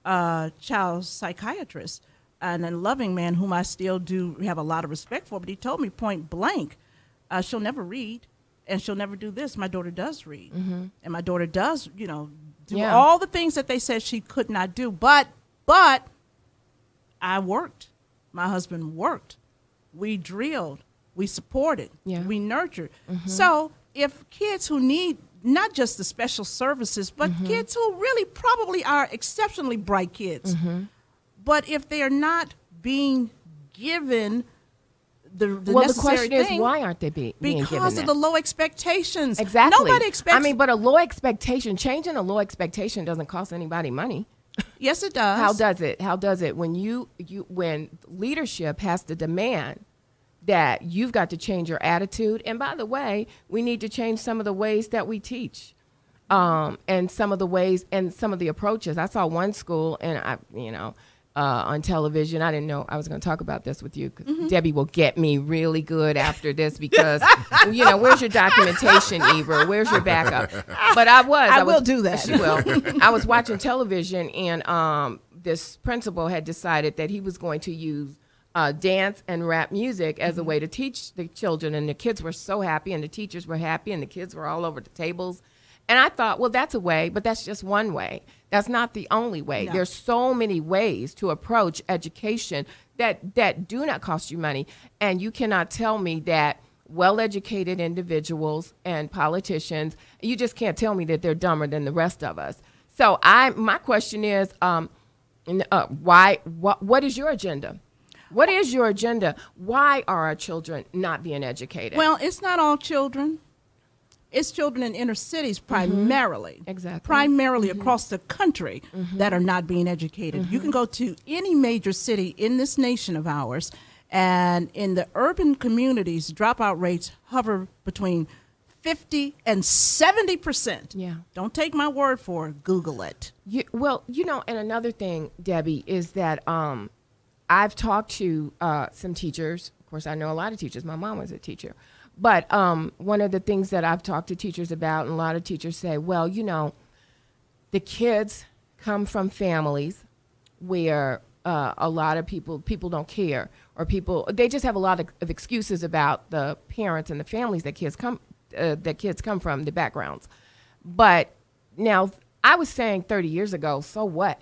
child psychiatrists, and a loving man whom I still do have a lot of respect for, but he told me point blank, she'll never read, and she'll never do this. My daughter does read, and my daughter does, do all the things that they said she could not do. But I worked. My husband worked. We drilled. We supported. We nurtured. So if kids who need not just the special services, but kids who really probably are exceptionally bright kids, but if they are not being given the necessary question thing, is, why aren't they being given because of that? the low expectations. Exactly. Nobody expects. But a low expectation, changing a low expectation doesn't cost anybody money. Yes, it does. How does it? When when leadership has to demand that you've got to change your attitude. And by the way, we need to change some of the ways that we teach, and some of the ways and some of the approaches. I saw one school, and on television. I didn't know I was going to talk about this with you because Debbie will get me really good after this because, where's your documentation, Eva? Where's your backup? But I will do that. She will. I was watching television and this principal had decided that he was going to use dance and rap music as a way to teach the children. And the kids were so happy and the teachers were happy and the kids were all over the tables. And I thought, well, that's a way, but that's just one way. That's not the only way. No. There's so many ways to approach education that do not cost you money. And you cannot tell me that well-educated individuals and politicians, you just can't tell me that they're dumber than the rest of us. So my question is, what is your agenda? What is your agenda? Why are our children not being educated? Well, it's not all children. It's children in inner cities primarily. Exactly. Primarily across the country that are not being educated. You can go to any major city in this nation of ours, and in the urban communities, dropout rates hover between 50 and 70%. Yeah. Don't take my word for it. Google it. And another thing, Debbie, is that I've talked to some teachers. Of course, I know a lot of teachers. My mom was a teacher. But one of the things that I've talked to teachers about, and a lot of teachers say, well, the kids come from families where a lot of people don't care, or they just have a lot of excuses about the parents and the families that kids come from, the backgrounds. But now, I was saying 30 years ago, so what?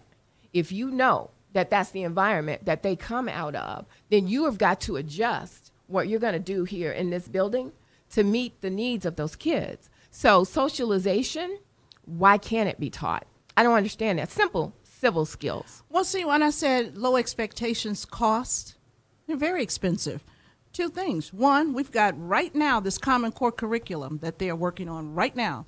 If you know that that's the environment that they come out of, then you have got to adjust what you're going to do here in this building to meet the needs of those kids. So socialization, why can't it be taught? I don't understand that. Simple civil skills. Well, see, when I said low expectations cost, they're very expensive. Two things. One, we've got right now this Common Core curriculum that they're working on right now.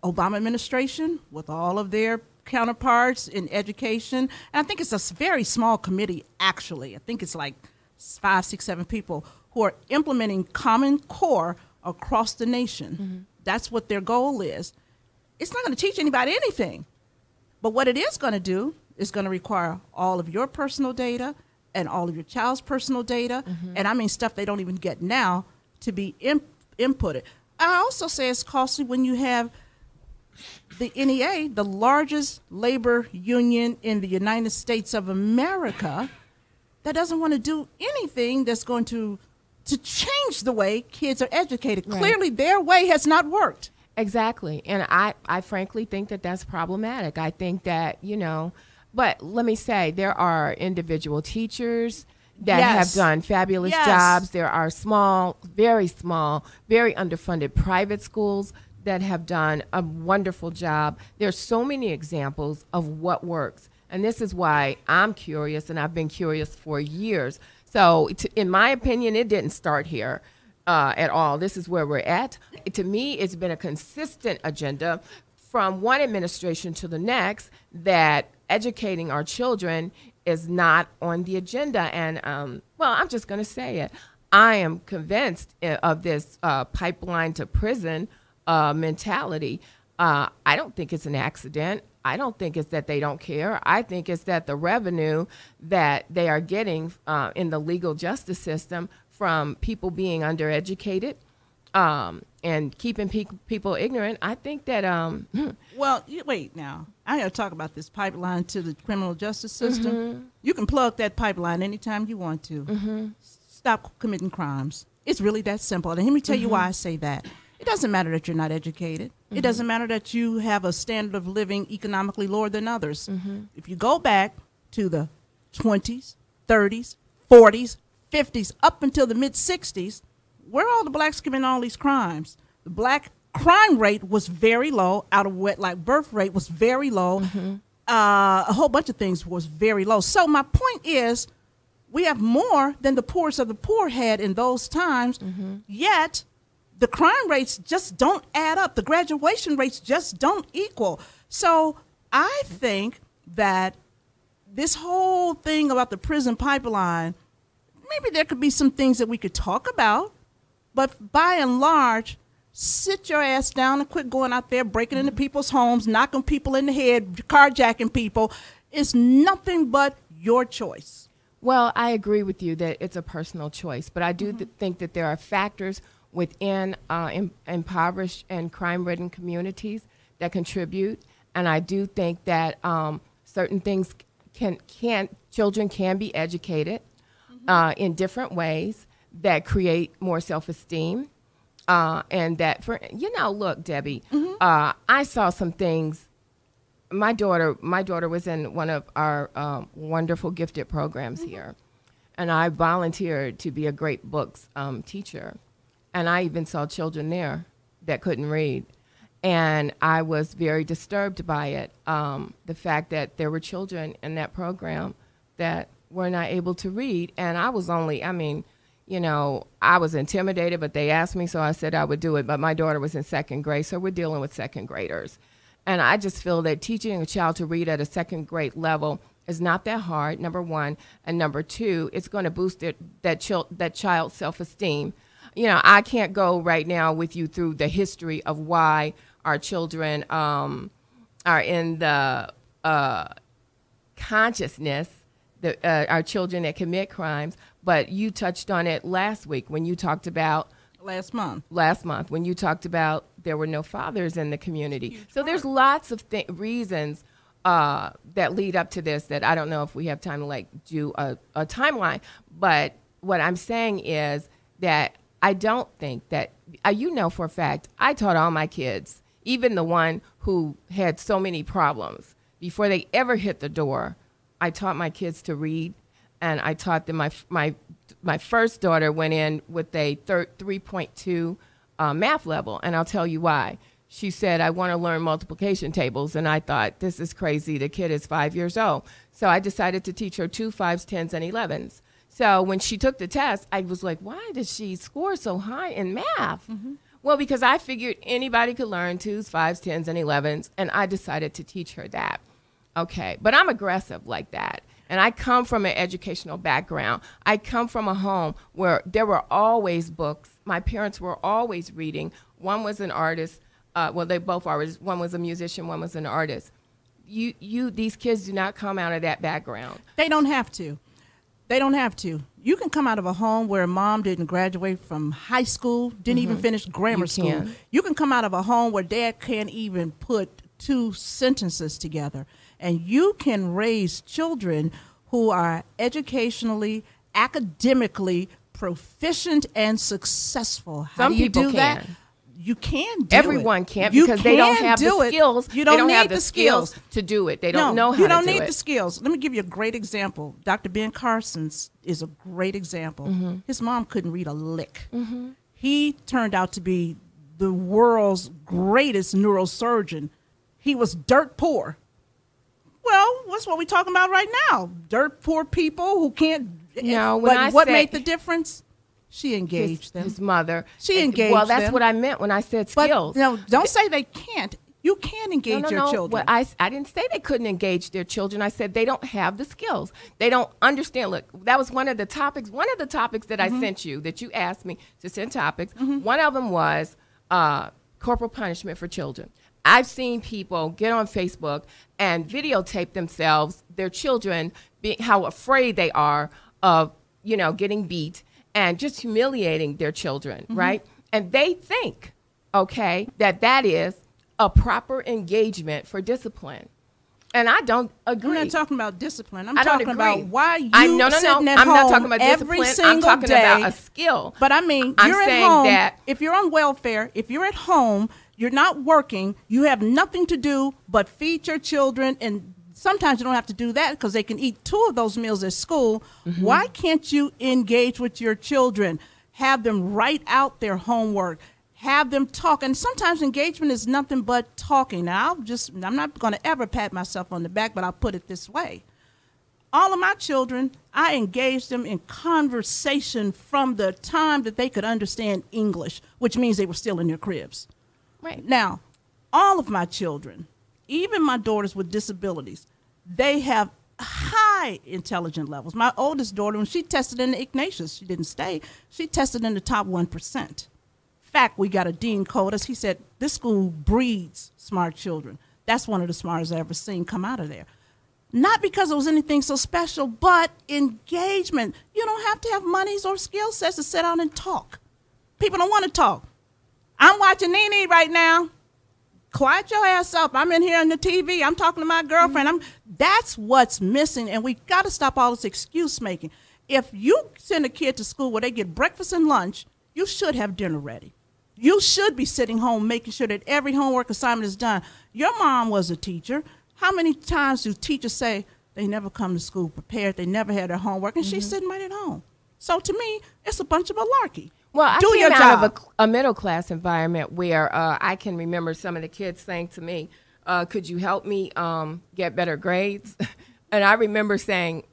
Obama administration with all of their counterparts in education. And I think it's a very small committee, actually. I think it's like 5, 6, 7 people who are implementing Common Core across the nation. That's what their goal is. It's not going to teach anybody anything. But what it is going to do is going to require all of your personal data and all of your child's personal data, and I mean stuff they don't even get now, to be inputted. I also say it's costly when you have the NEA, the largest labor union in the United States of America, that doesn't want to do anything that's going to change the way kids are educated. Right. Clearly, their way has not worked. Exactly. And I frankly think that that's problematic. I think that, but let me say, there are individual teachers that have done fabulous jobs. There are small, very underfunded private schools that have done a wonderful job. There's so many examples of what works. And this is why I'm curious, and I've been curious for years. So in my opinion, it didn't start here at all. This is where we're at. To me, it's been a consistent agenda from one administration to the next that educating our children is not on the agenda. And, I'm just going to say it. I am convinced of this pipeline to prison mentality. I don't think it's an accident. I don't think it's that they don't care. I think it's that the revenue that they are getting in the legal justice system from people being undereducated and keeping people ignorant, I think that... Well, wait now. I got to talk about this pipeline to the criminal justice system. You can plug that pipeline anytime you want to. Stop committing crimes. It's really that simple. And let me tell you why I say that. It doesn't matter that you're not educated. It doesn't matter that you have a standard of living economically lower than others. If you go back to the 20s, 30s, 40s, 50s, up until the mid-60s, where are all the blacks committing all these crimes? The black crime rate was very low. Out of wedlock birth rate was very low. A whole bunch of things was very low. So my point is, we have more than the poorest of the poor had in those times, yet the crime rates just don't add up. The graduation rates just don't equal. So I think that this whole thing about the prison pipeline, maybe there could be some things that we could talk about, but by and large, sit your ass down and quit going out there breaking into people's homes, knocking people in the head, carjacking people. It's nothing but your choice? Well, I agree with you that it's a personal choice, but I do think that there are factors within impoverished and crime-ridden communities that contribute, and I do think that certain things children can be educated in different ways that create more self-esteem, and that look, Debbie, I saw some things. My daughter was in one of our wonderful gifted programs here, and I volunteered to be a great books teacher, and I even saw children there that couldn't read, and I was very disturbed by it, the fact that there were children in that program that were not able to read, and I was I was intimidated, but they asked me, so I said I would do it, but my daughter was in second grade, so we're dealing with second graders. And I just feel that teaching a child to read at a second grade level is not that hard, number one. And number two, it's going to boost that child's self-esteem. I can't go right now with you through the history of why our children are in the consciousness, our children that commit crimes. But you touched on it last week when you talked about Last month, when you talked about there were no fathers in the community. So there's lots of reasons that lead up to this that I don't know if we have time to do a timeline. But what I'm saying is that I don't think that, for a fact, I taught all my kids, even the one who had so many problems, before they ever hit the door, I taught my kids to read, and I taught them my first daughter went in with a 3.2 math level, and I'll tell you why. She said, I want to learn multiplication tables, and I thought, this is crazy. The kid is 5 years old. So I decided to teach her 2, 5s, 10s, and 11s. So when she took the test, I was like, why did she score so high in math? Well, because I figured anybody could learn 2s, 5s, 10s, and 11s, and I decided to teach her that. Okay, but I'm aggressive like that. And I come from an educational background. I come from a home where there were always books. My parents were always reading. One was an artist. They both are artists. One was a musician. One was an artist. These kids do not come out of that background. They don't have to. You can come out of a home where mom didn't graduate from high school, didn't even finish grammar school. You can come out of a home where dad can't even put 2 sentences together. And you can raise children who are educationally, academically proficient and successful. How do you do that? You can do it. Everyone can't, because they don't have the skills. You don't need the skills to do it. They don't know how to do it. You don't need the skills. Let me give you a great example. Dr. Ben Carson's is a great example. His mom couldn't read a lick. He turned out to be the world's greatest neurosurgeon. He was dirt poor. Well, what's what we're talking about right now? Dirt poor people who can't. What made the difference? She engaged them. His mother. She engaged them. Well, that's what I meant when I said skills. But don't say they can't. You can engage your children. Well, I didn't say they couldn't engage their children. I said they don't have the skills. They don't understand. Look, that was one of the topics. One of the topics that I sent you, that you asked me to send topics. One of them was corporal punishment for children. I've seen people get on Facebook and videotape themselves, their children, how afraid they are of, getting beat and just humiliating their children, right? And they think, that is a proper engagement for discipline. And I don't agree. I'm not talking about discipline. I'm talking about why you I'm not talking about every discipline. single I'm talking day. about a skill. But I mean, you're at home. If you're on welfare, if you're at home, you're not working, you have nothing to do but feed your children, and sometimes you don't have to do that because they can eat 2 of those meals at school. Why can't you engage with your children? Have them write out their homework. Have them talk. And sometimes engagement is nothing but talking. Now, I'm not going to ever pat myself on the back, but I'll put it this way. All of my children, I engaged them in conversation from the time that they could understand English, which means they were still in their cribs. Right. Now, all of my children, even my daughters with disabilities, they have high intelligent levels. My oldest daughter, when she tested in the Ignatius, she didn't stay, she tested in the top 1%. In fact, we got a dean called us. He said, this school breeds smart children. That's one of the smartest I ever seen come out of there. Not because it was anything so special, but engagement. You don't have to have monies or skill sets to sit down and talk. People don't want to talk. I'm watching Nene right now. Quiet your ass up. I'm in here on the TV. I'm talking to my girlfriend. That's what's missing, and we got to stop all this excuse making. If you send a kid to school where they get breakfast and lunch, you should have dinner ready. You should be sitting home making sure that every homework assignment is done. Your mom was a teacher. How many times do teachers say they never come to school prepared, they never had their homework, and she's sitting right at home? So to me, it's a bunch of malarkey. Well, I Do came your out job. of a middle-class environment where I can remember some of the kids saying to me, could you help me get better grades? And I remember saying,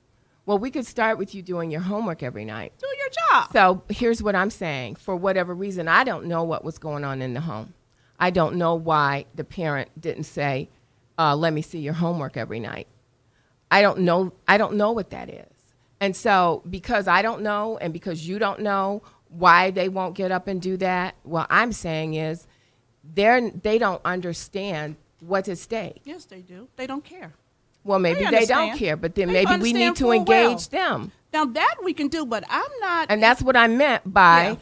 well, we could start with you doing your homework every night. Do your job. So here's what I'm saying. For whatever reason, I don't know what was going on in the home. I don't know why the parent didn't say, let me see your homework every night. I don't know what that is. And so because I don't know and because you don't know why they won't get up and do that, what I'm saying is they don't understand what's at stake. Yes, they do. They don't care. Well, maybe they don't care, but then maybe we need to engage them. Now that we can do, but I'm not. And that's what I meant by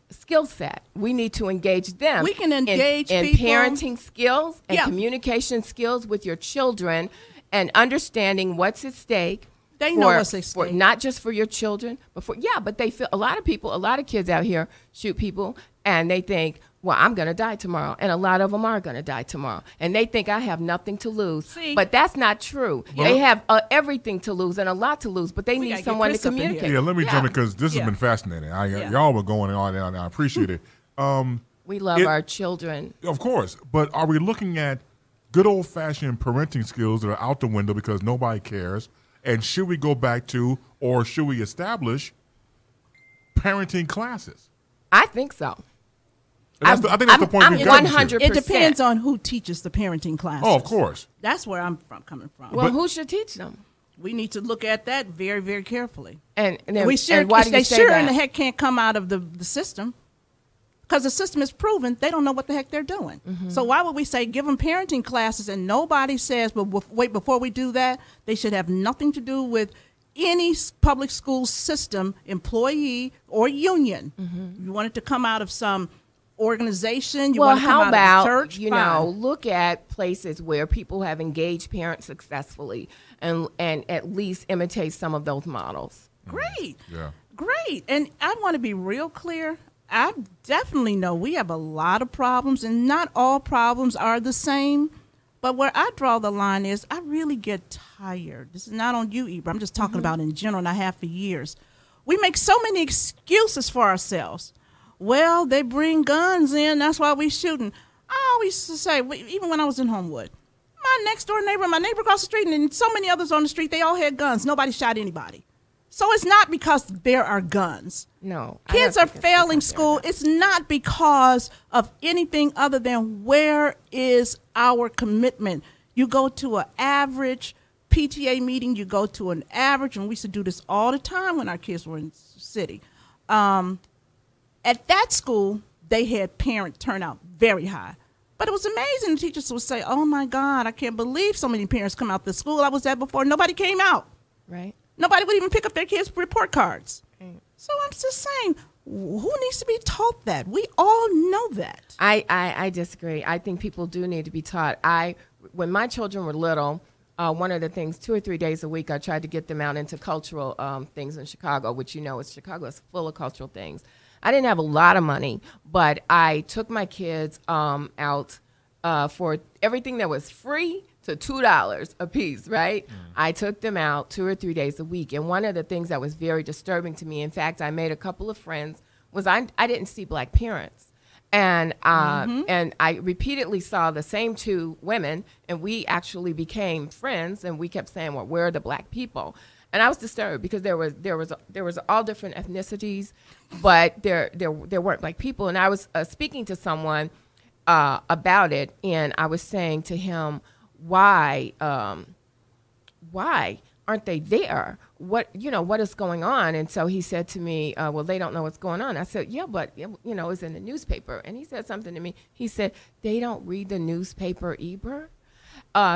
skill set. We need to engage them. We can engage in people. Parenting skills and communication skills with your children and understanding what's at stake. They know what's at stake. Not just for your children, but they feel a lot of kids out here shoot people and they think, well, I'm going to die tomorrow. And a lot of them are going to die tomorrow. And they think I have nothing to lose. See? But that's not true. Well, they have everything to lose and a lot to lose, but they need someone to communicate. Yeah, let me jump in because this has been fascinating. Y'all were going on and I appreciate it. We love our children. Of course. But are we looking at good old-fashioned parenting skills that are out the window because nobody cares? And should we go back to or should we establish parenting classes? I think so. I think that's the point we've gotten to. 100%. It depends on who teaches the parenting classes. Oh, of course. That's where I'm coming from. Well, who should teach them? We need to look at that very, very carefully. And why do they you say sure that? in the heck can't come out of the system because the system is proven they don't know what the heck they're doing. So why would we say give them parenting classes and nobody says, but wait, before we do that, they should have nothing to do with any public school system, employee, or union. You want it to come out of some organization. You want to come out of church. Look at places where people have engaged parents successfully and at least imitate some of those models. Great. Yeah. Great. And I want to be real clear. I definitely know we have a lot of problems, and not all problems are the same. But where I draw the line is I really get tired. This is not on you, Ibra. I'm just talking about in general, and I have for years. We make so many excuses for ourselves. Well, they bring guns in. That's why we shooting. I always used to say, even when I was in Homewood, my next door neighbor, my neighbor across the street, and so many others on the street, they all had guns. Nobody shot anybody. So it's not because there are guns. No. Kids are failing school. It's not because of anything other than where is our commitment. You go to an average PTA meeting, you go to an average, and we used to do this all the time when our kids were in the city. At that school, they had parent turnout very high. But it was amazing. The teachers would say, oh, my God, I can't believe so many parents come out the school I was at before. Nobody came out. Right. Nobody would even pick up their kids' report cards. Right. So I'm just saying, who needs to be taught that? We all know that. I disagree. I think people do need to be taught. When my children were little, one of the things, 2 or 3 days a week, I tried to get them out into cultural things in Chicago, which Chicago is full of cultural things. I didn't have a lot of money, but I took my kids out for everything that was free to $2 a piece, right? I took them out 2 or 3 days a week. And one of the things that was very disturbing to me, in fact, I made a couple of friends, was I didn't see black parents. And and I repeatedly saw the same 2 women, and we actually became friends, and we kept saying, well, where are the black people? And I was disturbed because there was all different ethnicities, but there weren't black people. And I was speaking to someone about it, and I was saying to him, why aren't they there? What is going on? And so he said to me, well, they don't know what's going on. I said, yeah, but it's in the newspaper. And he said something to me. He said, they don't read the newspaper, Eber.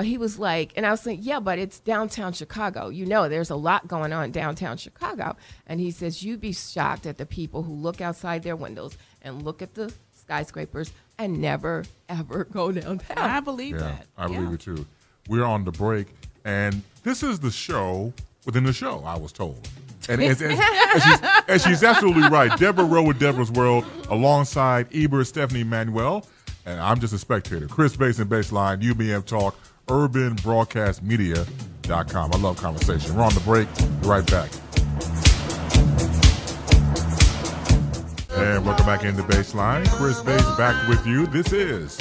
he was like, and I was like, yeah, but it's downtown Chicago. You know, there's a lot going on downtown Chicago. And he says, you'd be shocked at the people who look outside their windows and look at the skyscrapers and never, ever go downtown. I believe that. I believe it too. We're on the break, and this is the show within the show, I was told. And she's absolutely right. Deborah Rowe with Deborah's World alongside Eber Stephanie Manuel. And I'm just a spectator. Chris Bass and Baseline, UBM Talk, urbanbroadcastmedia.com. I love conversation. We're on the break. Be right back. And welcome back into Baseline. Chris Bass back with you. This is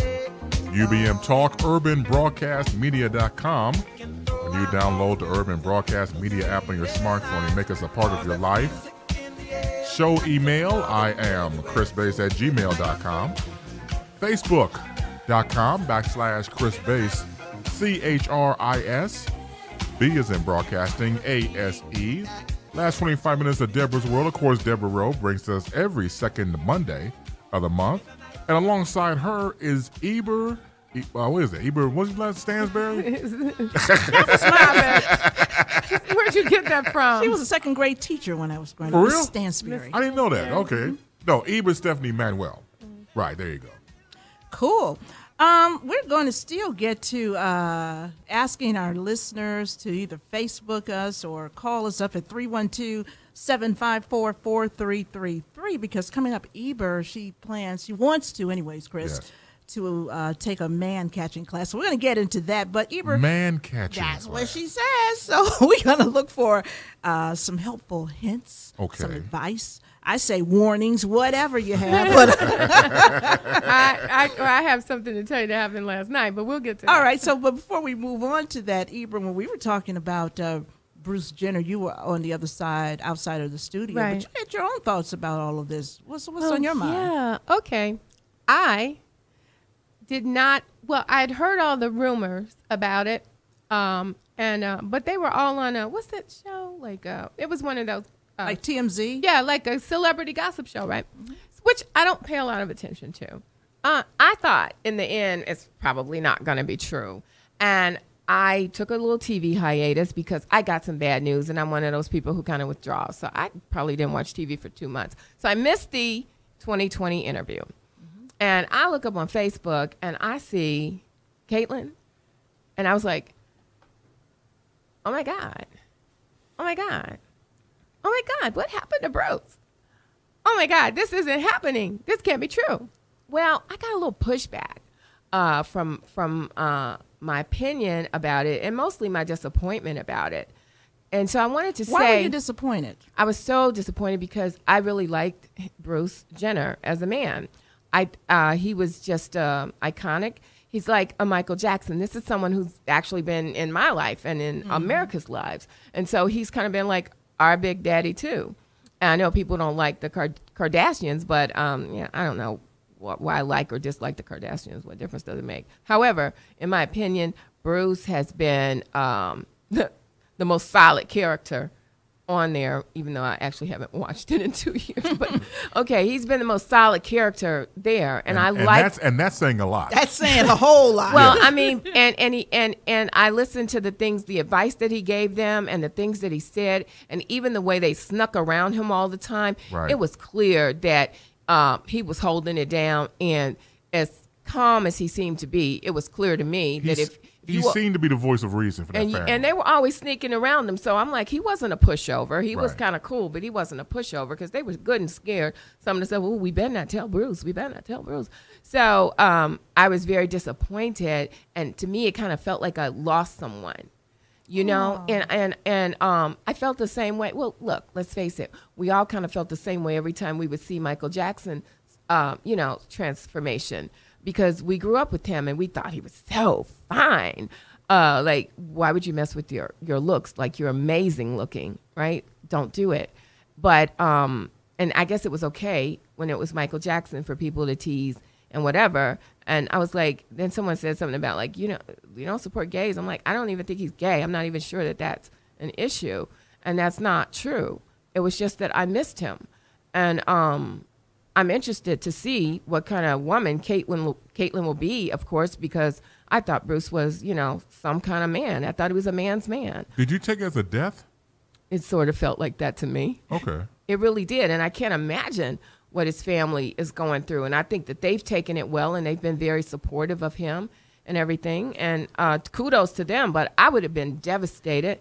UBM Talk, urbanbroadcastmedia.com. When you download the Urban Broadcast Media app on your smartphone and make us a part of your life. Show email, I am chrisbass@gmail.com. Facebook.com/Chris Bass, CHRIS. B is in broadcasting, ASE. Last 25 minutes of Deborah's World. Of course, Deborah Rowe brings us every second Monday of the month. And alongside her is Eber. What is it? Eber, what's his last? Stansberry? Where'd you get that from? She was a second grade teacher when I was growing up. For real? Stansberry. I didn't know that. Okay. No, Eber Stephanie Manuel. Right, there you go. Cool. We're going to still get to asking our listeners to either Facebook us or call us up at 312-754-4333 because coming up, Eber, she wants to anyways, Chris, to take a man-catching class. So we're going to get into that. But Eber, man-catching that's what she says. So we're going to look for some helpful hints, some advice. I say warnings, whatever you have. But I have something to tell you that happened last night, but we'll get to that. All right. So, but before we move on to that, Eber, when we were talking about Bruce Jenner, you were on the other side, outside of the studio. Right. But you had your own thoughts about all of this. What's on your mind? Yeah. Okay. I did not. Well, I'd heard all the rumors about it, but they were all on what's that show? Like it was one of those. Like TMZ? Yeah, like a celebrity gossip show, right? Mm-hmm. Which I don't pay a lot of attention to. I thought in the end it's probably not going to be true. And I took a little TV hiatus because I got some bad news, and I'm one of those people who kind of withdraws. So I probably didn't watch TV for 2 months. So I missed the 2020 interview. Mm-hmm. And I look up on Facebook, and I see Caitlyn. And I was like, oh, my God. Oh, my God. Oh, my God, what happened to Bruce? Oh, my God, this isn't happening. This can't be true. Well, I got a little pushback from my opinion about it and mostly my disappointment about it. And so I wanted to say... Why were you disappointed? I was so disappointed because I really liked Bruce Jenner as a man. He was just iconic. He's like a Michael Jackson. This is someone who's actually been in my life and in America's lives. And so he's kind of been like our big daddy too. And I know people don't like the Kardashians, but I don't know why I like or dislike the Kardashians. What difference does it make? However, in my opinion, Bruce has been the most solid character on there, even though I actually haven't watched it in 2 years. But okay, he's been the most solid character there, and that's saying a lot. That's saying a whole lot. Well, I mean, and I listened to the advice that he gave them, and the things that he said, and even the way they snuck around him all the time. Right. It was clear that he was holding it down, and as calm as he seemed to be, it was clear to me that if he seemed to be the voice of reason for that family. And they were always sneaking around him. So I'm like, he wasn't a pushover. He was kind of cool, but he wasn't a pushover because they were good and scared. Some of them said, well, we better not tell Bruce. We better not tell Bruce. So I was very disappointed. And to me, it kind of felt like I lost someone, you know? And I felt the same way. Well, look, let's face it. We all kind of felt the same way every time we would see Michael Jackson, transformation. Because we grew up with him and we thought he was so fine. Like, why would you mess with your looks? Like, you're amazing looking, right? Don't do it. But, and I guess it was okay when it was Michael Jackson for people to tease and whatever. And I was like, then someone said something about like, you don't support gays. I'm like, I don't even think he's gay. I'm not even sure that that's an issue. And that's not true. It was just that I missed him. And I'm interested to see what kind of woman Caitlyn will be, of course, because I thought Bruce was, some kind of man. I thought he was a man's man. Did you take it as a death? It sort of felt like that to me. Okay. It really did. And I can't imagine what his family is going through. And I think that they've taken it well, and they've been very supportive of him and everything. And kudos to them. But I would have been devastated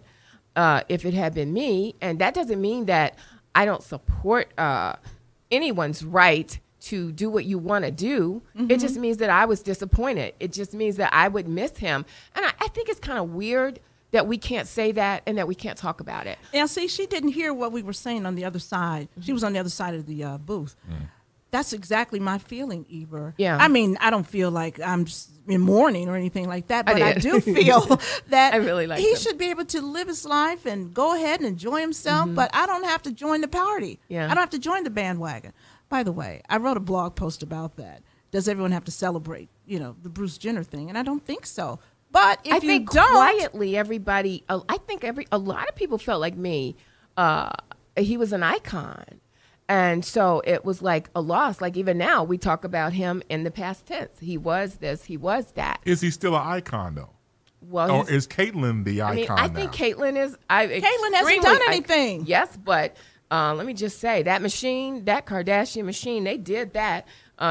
if it had been me. And that doesn't mean that I don't support anyone's right to do what you want to do. It just means that I was disappointed. It just means that I would miss him. And I think it's kind of weird that we can't say that and that we can't talk about it. Yeah, see, she didn't hear what we were saying on the other side. She was on the other side of the booth. That's exactly my feeling, Eber. Yeah. I mean, I don't feel like I'm just in mourning or anything like that, but I do feel that I really like he them. should be able to live his life and go ahead and enjoy himself, but I don't have to join the party. Yeah. I don't have to join the bandwagon. By the way, I wrote a blog post about that. Does everyone have to celebrate, the Bruce Jenner thing? And I don't think so. But if I you think don't, quietly, everybody, I think a lot of people felt like me. He was an icon. And so it was like a loss. Like even now, we talk about him in the past tense. He was this, he was that. Is he still an icon, though? Well, or is Caitlyn the icon Oh, I think now? Caitlyn is. Caitlyn hasn't done anything. Yes, but let me just say, that Kardashian machine, they did that.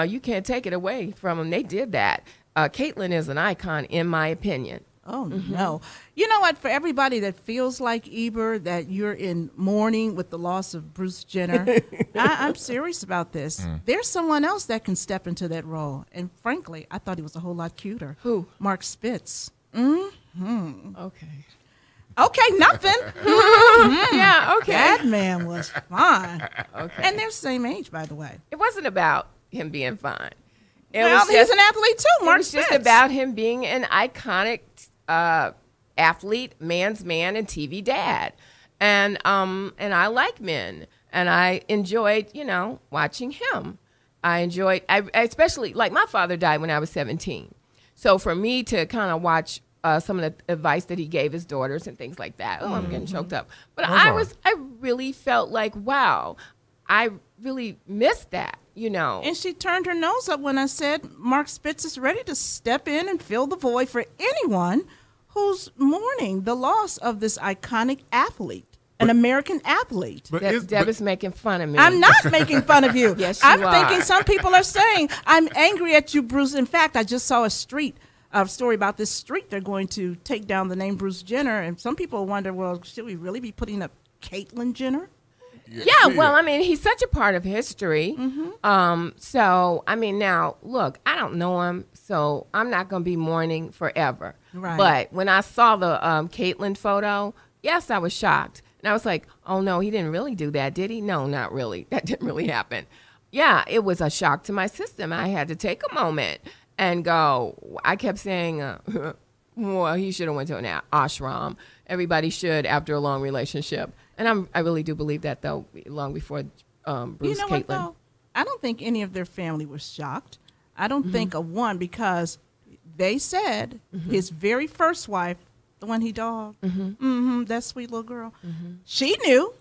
You can't take it away from them. They did that. Caitlyn is an icon, in my opinion. Oh, no. You know what? For everybody that feels like Eber, that you're in mourning with the loss of Bruce Jenner, I'm serious about this. There's someone else that can step into that role. And frankly, I thought he was a whole lot cuter. Who? Mark Spitz. Okay. Okay, nothing. Yeah, okay. That man was fine. Okay. And they're the same age, by the way. It wasn't about him being fine. Well, he's an athlete too, Mark It was Spitz. just about him being an iconic athlete, man's man, and TV dad. And I like men, and I enjoyed, watching him. I especially, like, my father died when I was 17. So for me to kind of watch some of the advice that he gave his daughters and things like that. Oh, I'm getting choked up. But I really felt like, wow, I really missed that, And she turned her nose up when I said Mark Spitz is ready to step in and fill the void for anyone who's mourning the loss of this iconic athlete, an American athlete. Deb is making fun of me. I'm not making fun of you. Yes, you I'm are. thinking some people are saying, I'm angry at you, Bruce. In fact, I just saw a story about this street. They're going to take down the name Bruce Jenner. And some people wonder, well, should we really be putting up Caitlyn Jenner? Yeah, well, I mean, he's such a part of history. So, I mean, now, look, I don't know him, so I'm not going to be mourning forever. Right. But when I saw the Caitlyn photo, yes, I was shocked. And I was like, oh, no, he didn't really do that, did he? No, not really. That didn't really happen. Yeah, it was a shock to my system. I had to take a moment and go. I kept saying, well, he should have went to an ashram. Everybody should after a long relationship. And I really do believe that, though, long before Bruce, You know Caitlyn. what, though? I don't think any of their family was shocked. I don't think of one, because they said his very first wife, the one he dogged, that sweet little girl, she knew.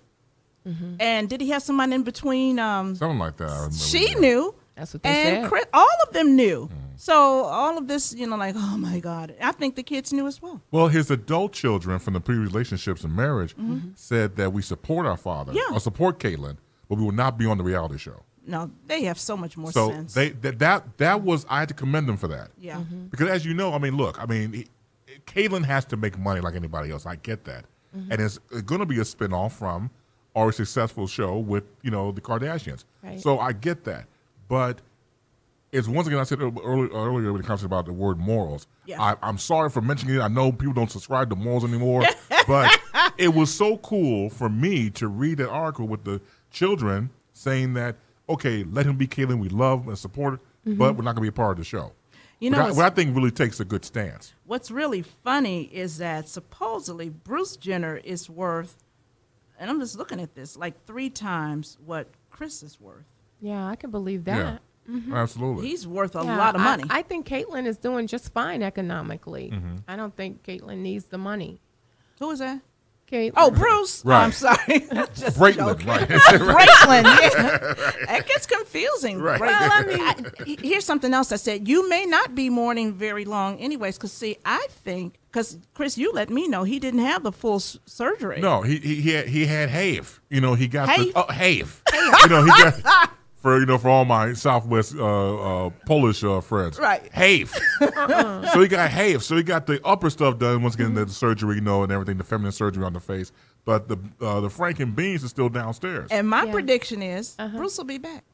And did he have someone in between? Something like that. I remember She that. knew. That's what they And said. all of them knew. So all of this, like, oh, my God. I think the kids knew as well. Well, his adult children from the previous relationships and marriage said that we support our father, Yeah. or support Caitlyn, but we will not be on the reality show. No, they have so much more So sense. that was, I had to commend them for that. Yeah. Because as you know, Caitlyn has to make money like anybody else. I get that. And it's going to be a spinoff from our successful show with, the Kardashians. Right. So I get that. But it's, once again, I said earlier when it comes about the word morals. Yeah. I'm sorry for mentioning it. I know people don't subscribe to morals anymore. But it was so cool for me to read that article with the children saying that, okay, let him be Caitlyn. We love and support it, but we're not going to be a part of the show. What I think really takes a good stance. What's really funny is that supposedly Bruce Jenner is worth, and I'm just looking at this, like 3 times what Chris is worth. Yeah, I can believe that. Yeah, absolutely. He's worth a Yeah, lot of money. I think Caitlyn is doing just fine economically. I don't think Caitlyn needs the money. Who is that? Caitlyn. Oh, Bruce. Right. Oh, I'm sorry. Just Braitland, joking. right. Braitland, yeah. It gets confusing. Right. Well, I mean, here's something else I said. You may not be mourning very long anyways, because, see, I think, because, Chris, you let me know he didn't have the full surgery. No, he had HAVE. You know, he got HAVE? the HAVE. You know, he got for all my Southwest Polish friends. Right. HAVE. So he got HAVE. So he got the upper stuff done once again, the surgery, and everything, the feminine surgery on the face. But the Frank and Beans is still downstairs. And my prediction is Bruce will be back.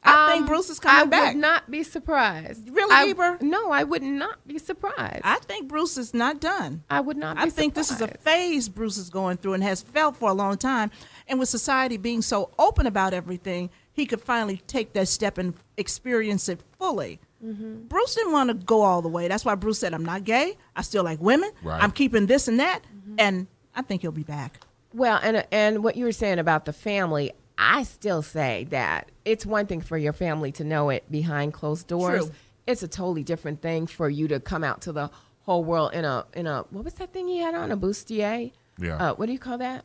I think Bruce is coming back. I would not be surprised. Really, Eber? No, I would not be surprised. I think Bruce is not done. I would not be surprised. I think this is a phase Bruce is going through and has felt for a long time. And with society being so open about everything, he could finally take that step and experience it fully. Mm-hmm. Bruce didn't want to go all the way. That's why Bruce said, I'm not gay. I still like women. Right. I'm keeping this and that. Mm-hmm. And I think he'll be back. Well, and what you were saying about the family, I still say that it's one thing for your family to know it behind closed doors. True. It's a totally different thing for you to come out to the whole world in a what was that thing he had on, a bustier? Yeah. What do you call that?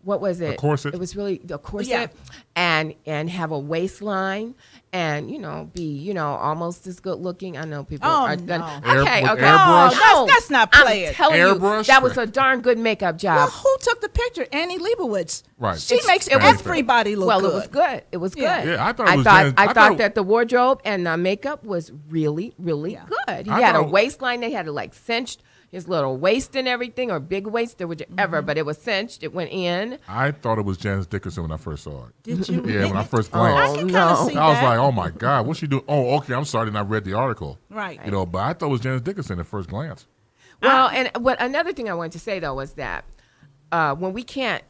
What was it? A corset. It was really a corset, yeah. and have a waistline, and be almost as good looking. I know people are no. Okay, airbrush. No, let's not play I'm it. telling Airbrush. you, that was a darn good makeup job. Well, who took the picture? Annie Leibovitz. Right. She makes everybody look good. Well, it was good. It was good. Yeah, I thought I thought that the wardrobe and the makeup was really, really good. He had a waistline. They had it like cinched. His little waist and everything, or big waist, or whichever, but it was cinched. It went in. I thought it was Janice Dickinson when I first saw it. Did you? Yeah, when I first glanced. I can kind of see I was that. like, oh my God, what's she doing? Oh, okay, I'm sorry, and I read the article. Right. But I thought it was Janice Dickinson at first glance. Well, and another thing I wanted to say, though, was that when we can't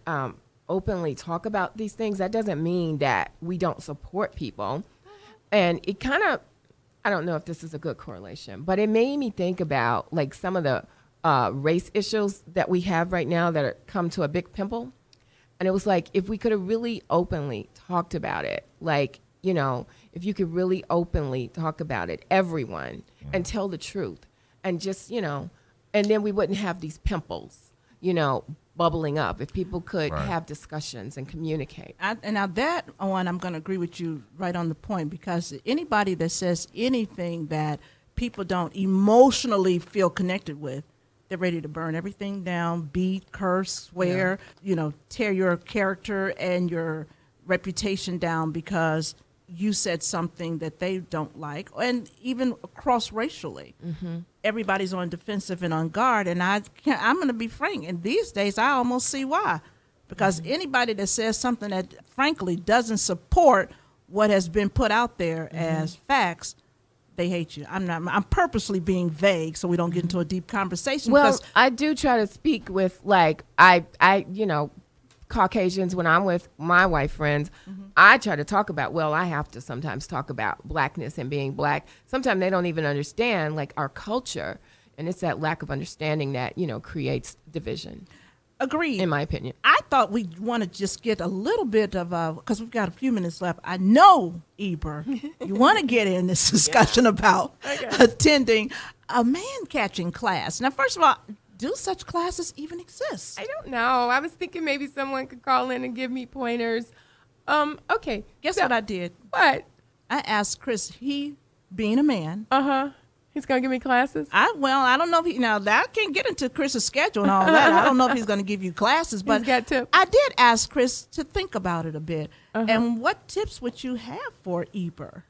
openly talk about these things, that doesn't mean that we don't support people. And it kind of, I don't know if this is a good correlation, but it made me think about like some of the race issues that we have right now that are come to a big pimple. And it was like, if we could have really openly talked about it, like, if you could really openly talk about it, everyone, and tell the truth, and just, and then we wouldn't have these pimples, bubbling up. If people could have discussions and communicate. And now that one, I'm going to agree with you right on the point, because anybody that says anything that people don't emotionally feel connected with, they're ready to burn everything down, beat, curse, swear, tear your character and your reputation down because you said something that they don't like, and even cross-racially. Mm-hmm. Everybody's on defensive and on guard, and I'm going to be frank, and these days I almost see why. Because anybody that says something that, frankly, doesn't support what has been put out there as facts, they hate you. I'm purposely being vague so we don't get into a deep conversation. Well, I do try to speak with, like, Caucasians, when I'm with my white friends, I try to talk about, I have to sometimes talk about blackness and being black. Sometimes they don't even understand, like, our culture. And it's that lack of understanding that, creates division. Agreed. In my opinion. I thought we'd want to just get a little bit of, because we've got a few minutes left. I know, Eber, you want to get in this discussion about attending a man-catching class. Now, first of all, do such classes even exist? I don't know. I was thinking maybe someone could call in and give me pointers. Okay. Guess what I did? What? I asked Chris, he being a man. He's going to give me classes? I don't know if I can't get into Chris's schedule and all that. I don't know if he's going to give you classes, but he's got tips. I did ask Chris to think about it a bit. And what tips would you have for Eber?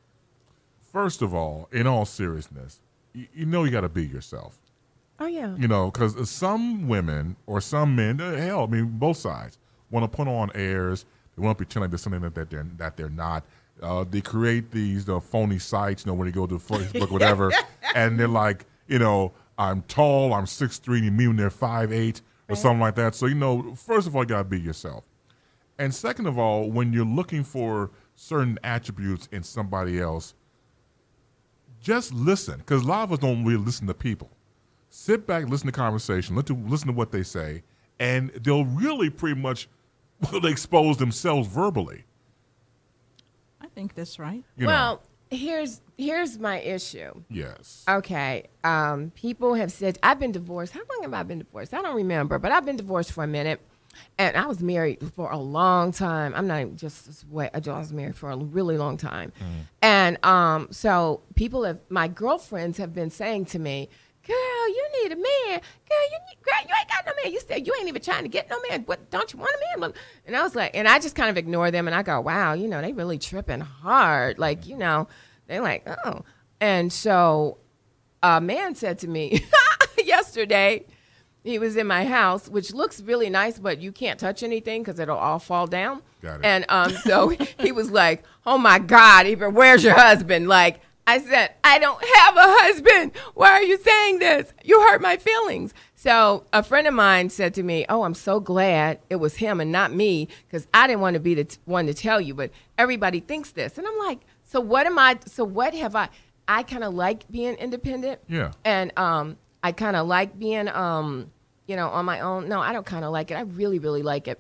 First of all, in all seriousness, you got to be yourself. Oh, yeah. Because some women or some men, hell, both sides, want to put on airs. They want to pretend like there's something that they're not. They create these phony sites, when they go to Facebook, whatever, and they're like, I'm tall, I'm 6'3", and me when they're 5'8", or something like that. So, first of all, you got to be yourself. And second of all, when you're looking for certain attributes in somebody else, just listen, because a lot of us don't really listen to people. Sit back, listen to conversation, listen to what they say, and they'll really pretty much expose themselves verbally. I think that's right. Well, Here's my issue. Yes. Okay. People have said I've been divorced. How long have I been divorced? I don't remember, but I've been divorced for a minute, and I was married for a long time. I'm not even just this way. I was married for a really long time, and so my girlfriends have been saying to me, "Girl, you need a man. Girl, you ain't got no man. You said you ain't even trying to get no man. What, don't you want a man?" And I was like, and I just kind of ignore them, and I go, "Wow, they really tripping hard. Like, they're like, oh." And so a man said to me yesterday, he was in my house, which looks really nice, but you can't touch anything because it'll all fall down. Got it. And so he was like, "Oh my God, Ibra, where's your husband?" Like, I said, "I don't have a husband. Why are you saying this? You hurt my feelings." So a friend of mine said to me, "Oh, I'm so glad it was him and not me, because I didn't want to be the one to tell you, but everybody thinks this." And I'm like, so what have I kind of like being independent. Yeah. And I kind of like being, on my own. No, I don't kind of like it. I really, really like it.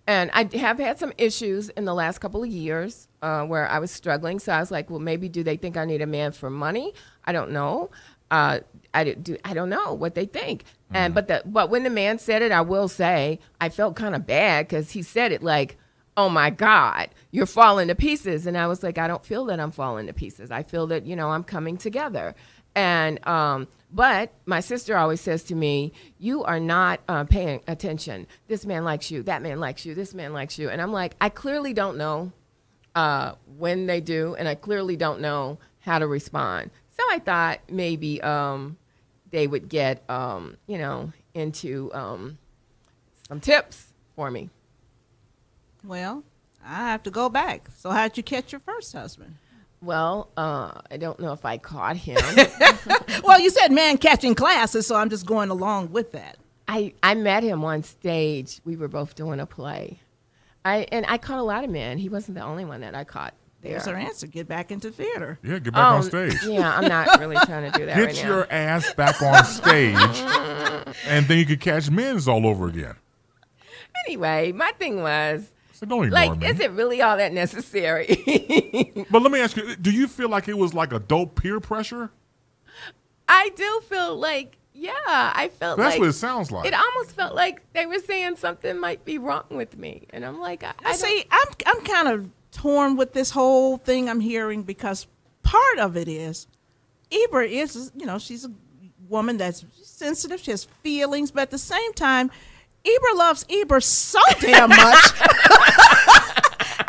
And I have had some issues in the last couple of years where I was struggling. So I was like, well, maybe do they think I need a man for money? I don't know. I don't know what they think. And but when the man said it, I will say I felt kind of bad because he said it like, "Oh my God, you're falling to pieces." And I was like, I don't feel that I'm falling to pieces. I feel that, I'm coming together. And but my sister always says to me, "You are not paying attention. This man likes you. That man likes you. This man likes you." And I'm like, I clearly don't know when they do, and I clearly don't know how to respond. So I thought maybe they would get, into some tips for me. Well, I have to go back. So how'd you catch your first husband? Well, I don't know if I caught him. Well, you said man catching classes, so I'm just going along with that. I met him on stage. We were both doing a play. I caught a lot of men. He wasn't the only one that I caught there. There's our answer. Get back into theater. Yeah, get back on stage. Yeah, I'm not really trying to do that right now. Get your ass back on stage, and then you could catch men's all over again. Anyway, my thing was, so don't ignore me. Is it really all that necessary? But let me ask you, do you feel like it was like adult peer pressure? I do feel like, yeah, I felt That's like. what it sounds like. It almost felt like they were saying something might be wrong with me. And I'm like, I see, I'm kind of torn with this whole thing I'm hearing, because part of it is Ibra is, she's a woman that's sensitive. She has feelings, but at the same time, Ibra loves Ibra so damn much.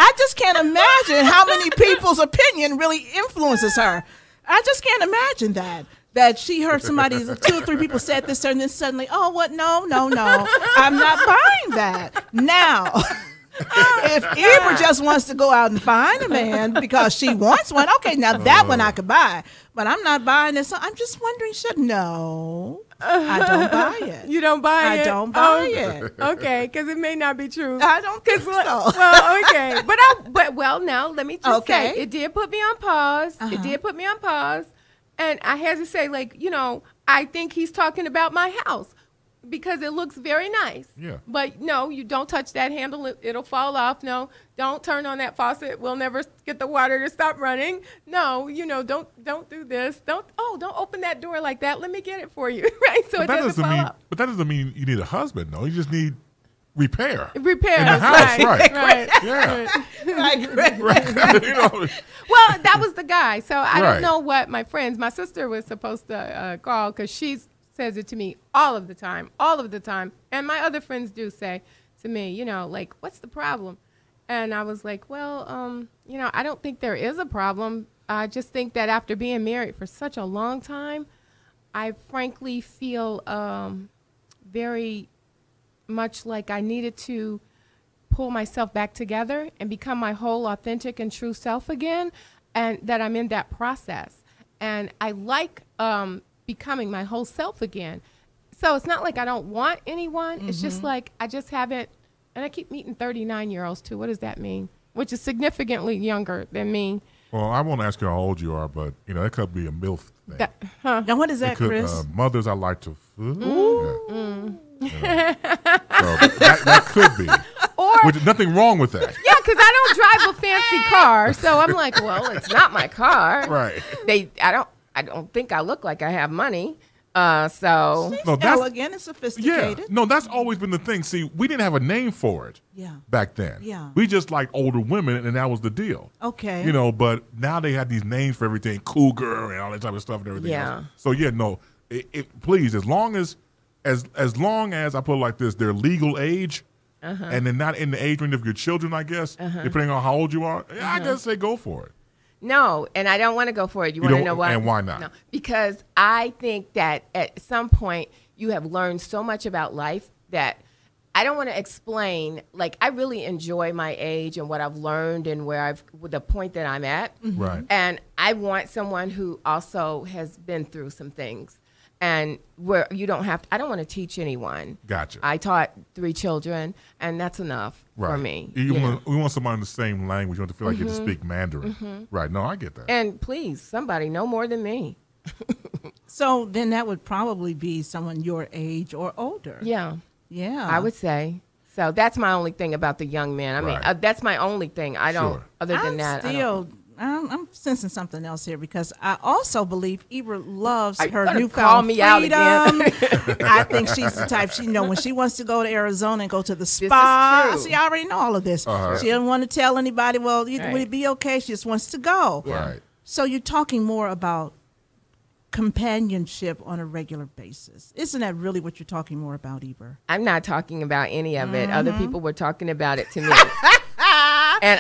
I just can't imagine how many people's opinion really influences her. I just can't imagine that she heard somebody, 2 or 3 people said this, and then suddenly, oh, what? No, I'm not buying that. Now, if Ibra just wants to go out and find a man because she wants one, okay, now that one I could buy. But I'm not buying this. I'm just wondering, no, I don't buy it. You don't buy it? I don't buy it. Okay, because it may not be true. I don't think so. Well, okay. But now let me just say, it did put me on pause. Uh-huh. It did put me on pause. And I had to say, I think he's talking about my house because it looks very nice. Yeah. But no, you don't touch that handle. It'll fall off. No, don't turn on that faucet. We'll never get the water to stop running. No, don't do this. Don't open that door like that. Let me get it for you. Right? So it doesn't fall off. But that doesn't mean you need a husband, though. You just need repair. Repair. In the house, right. Yeah. Right. Well, that was the guy. So I don't know what my sister was supposed to call, because she says it to me all of the time. And my other friends do say to me, what's the problem? And I was like, well, I don't think there is a problem. I just think that after being married for such a long time, I frankly feel very much like I needed to pull myself back together and become my whole authentic and true self again, and that I'm in that process. And I like becoming my whole self again. So it's not like I don't want anyone. Mm-hmm. It's just like I just haven't, and I keep meeting 39-year-olds too. What does that mean? Which is significantly younger than me. Well, I won't ask you how old you are, but, that could be a MILF thing. Now, what is that, Chris? Mothers I like to food. So that could be. Nothing wrong with that. Yeah, because I don't drive a fancy fancy car. So I'm like, well, it's not my car. Right. I don't think I look like I have money. So she's elegant and sophisticated. Yeah. No, that's always been the thing. See, we didn't have a name for it back then. Yeah. We just liked older women, and that was the deal. Okay. You know, but now they have these names for everything, cougar and all that type of stuff and everything else. So, yeah, no, please, as long as I put it like this, their legal age, and they're not in the age range of your children, I guess, depending on how old you are, I just say go for it. No, and I don't want to go for it. You want to know why? And why not? No, because I think that at some point you have learned so much about life that I don't want to explain. Like, I really enjoy my age and what I've learned and with the point that I'm at. Right. And I want someone who also has been through some things. And where you don't have to, I don't want to teach anyone. Gotcha. I taught 3 children, and that's enough for me. We want somebody in the same language. You want to feel like you have to speak Mandarin. Right. No, I get that. And please, somebody no more than me. So then that would probably be someone your age or older. Yeah. Yeah. I would say. So that's my only thing about the young man. I mean, that's my only thing. I don't, other than that. I'm sensing something else here because I also believe Ibra loves her newfound call me freedom. out again. I think she's the type, when she wants to go to Arizona and go to the spa. See, I already know all of this. She doesn't want to tell anybody, would it be okay? She just wants to go. Right. So you're talking more about companionship on a regular basis. Isn't that really what you're talking more about, Ibra? I'm not talking about any of it. Other people were talking about it to me. And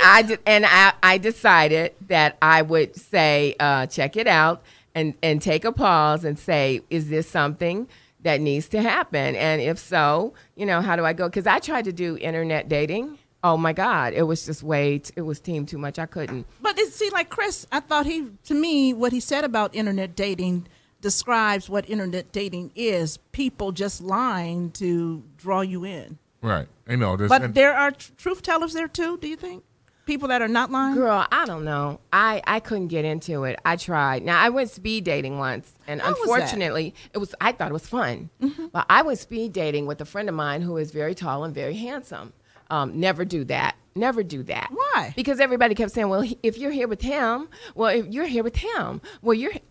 I decided that I would say, check it out and take a pause and say, is this something that needs to happen? And if so, how do I go? Because I tried to do internet dating. Oh my God, it was just it was team too much. I couldn't. But like Chris, I thought what he said about internet dating describes what internet dating is. People just lying to draw you in. Right. But there are truth tellers there too, do you think? People that are not lying? Girl, I don't know. I couldn't get into it. I tried. Now, I went speed dating once, and unfortunately, I thought it was fun. But I went speed dating with a friend of mine who is very tall and very handsome. Never do that. Never do that. Why? Because everybody kept saying, well, if you're here with him, if you're here with him,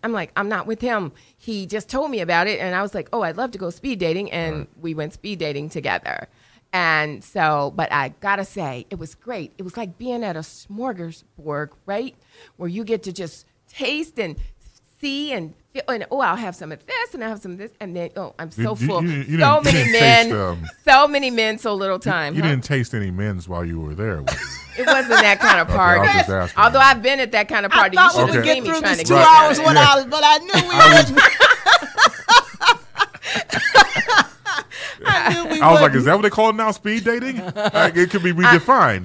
I'm like, I'm not with him. He just told me about it, and I was like, oh, I'd love to go speed dating, and we went speed dating together. And so, but I gotta say, it was great. It was like being at a smorgasbord, right? Where you get to just taste and see and feel, and I'll have some of this and I'll have some of this, and then, I'm so full. So many men, so little time. You didn't taste any men's while you were there. It wasn't that kind of party. Although I've been at that kind of party. I thought we would get through this 2 hours without, but I knew we wouldn't. I was like, is that what they call it now? Speed dating? It could be redefined,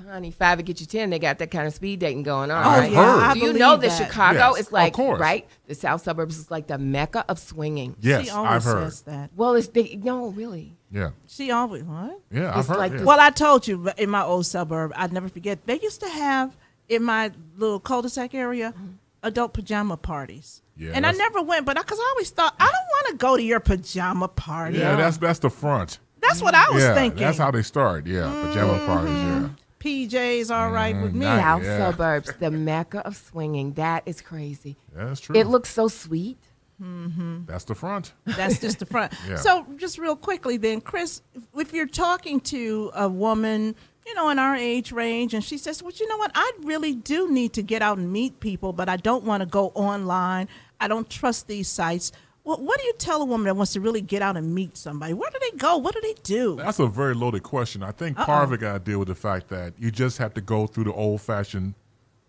Honey, 5 to get you 10. They got that kind of speed dating going on. I've heard. Do you know that Chicago is like, of course. Right? The South Suburbs is like the mecca of swinging. Yes, she always I've heard. says that. Well, no, really. Yeah. She always, what? Yeah, I've heard. Like Well, I told you in my old suburb, I'd never forget, they used to have in my little cul-de-sac area adult pajama parties. Yeah, and I never went, but because I always thought, I don't want to go to your pajama party. Yeah, that's the front. That's what I was thinking. That's how they start. Yeah, pajama parties. Yeah. PJ's all right with me. South Suburbs, the mecca of swinging. That is crazy. That's true. It looks so sweet. That's the front. That's just the front. Yeah. So just real quickly then, Chris, if you're talking to a woman, in our age range, and she says, well, you know what, I really do need to get out and meet people, but I don't want to go online. I don't trust these sites. Well, what do you tell a woman that wants to really get out and meet somebody? Where do they go? What do they do? That's a very loaded question. I think part of it got to deal with the fact that you just have to go through the old-fashioned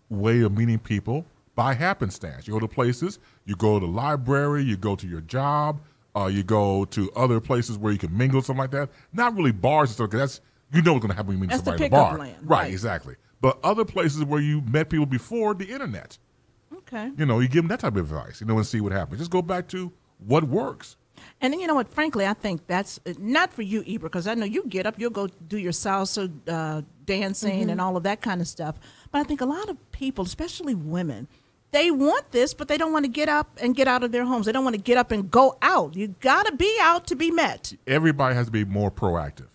way of meeting people by happenstance. You go to places, you go to the library, you go to your job, you go to other places where you can mingle, something like that. Not really bars and stuff, because what's going to happen when you meet somebody at a bar. Land, right, exactly. But other places where you met people before the internet. Okay. You give them that type of advice, and see what happens. Just go back to what works. And then, you know what, frankly, I think that's not for you, Ibra, because I know you get up, you'll go do your salsa dancing and all of that kind of stuff. But I think a lot of people, especially women, they want this, but they don't want to get up and get out of their homes. They don't want to get up and go out. You got to be out to be met. Everybody has to be more proactive.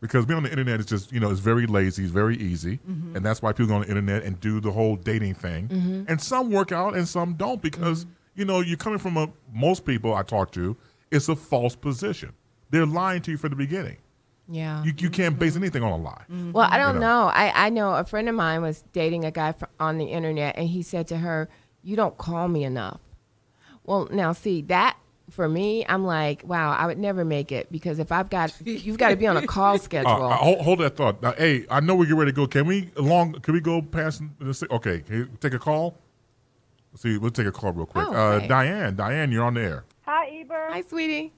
Because being on the internet is just, it's very lazy, it's very easy. Mm-hmm. And that's why people go on the internet and do the whole dating thing. Mm-hmm. And some work out and some don't because, you're coming from most people I talk to, it's a false position. They're lying to you from the beginning. Yeah. You can't base anything on a lie. Well, I don't know. I know a friend of mine was dating a guy on the internet, and he said to her, "You don't call me enough." Well, now see that for me, I'm like, wow, I would never make it because if you've got to be on a call schedule. Hold that thought. Now, hey, I know we're getting ready to go. Can we go past this? Okay, can you take a call? See, we'll take a call real quick. Oh, okay. Diane, you're on the air. Hi, Eber. Hi, sweetie.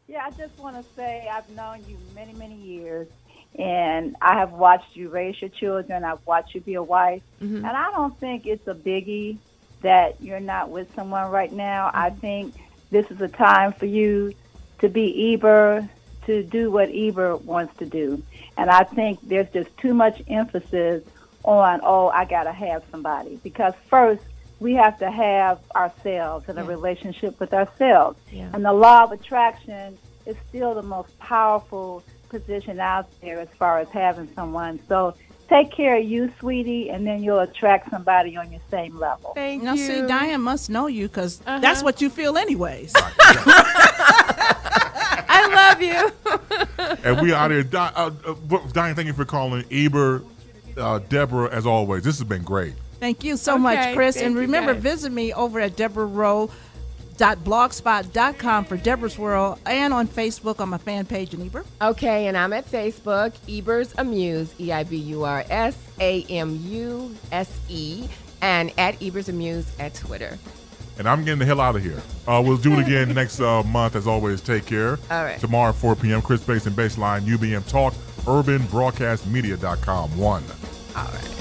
Yeah, I just want to say I've known you many, many years, and I have watched you raise your children. I've watched you be a wife, and I don't think it's a biggie that you're not with someone right now. I think this is a time for you to be Eber, to do what Eber wants to do. And I think there's just too much emphasis on, I got to have somebody. Because first, we have to have ourselves and a relationship with ourselves. Yeah. And the law of attraction is still the most powerful position out there as far as having someone. So take care of you, sweetie, and then you'll attract somebody on your same level. Thank you. See, Diane must know you because that's what you feel anyways. I love you. And we out here. Diane, thank you for calling. Eber, Deborah, as always. This has been great. Thank you so much, Chris. And remember, visit me over at deborahrowe.blogspot.com for Deborah's World and on Facebook on my fan page in Eber. Okay, and I'm at Facebook, Eber's Amuse, EIBURS AMUSE, and at Eber's Amuse at Twitter. And I'm getting the hell out of here. We'll do it again next month. As always, take care. All right. Tomorrow at 4 p.m., Chris Bass and Baseline, UBM Talk, UrbanBroadcastMedia.com. 1. All right.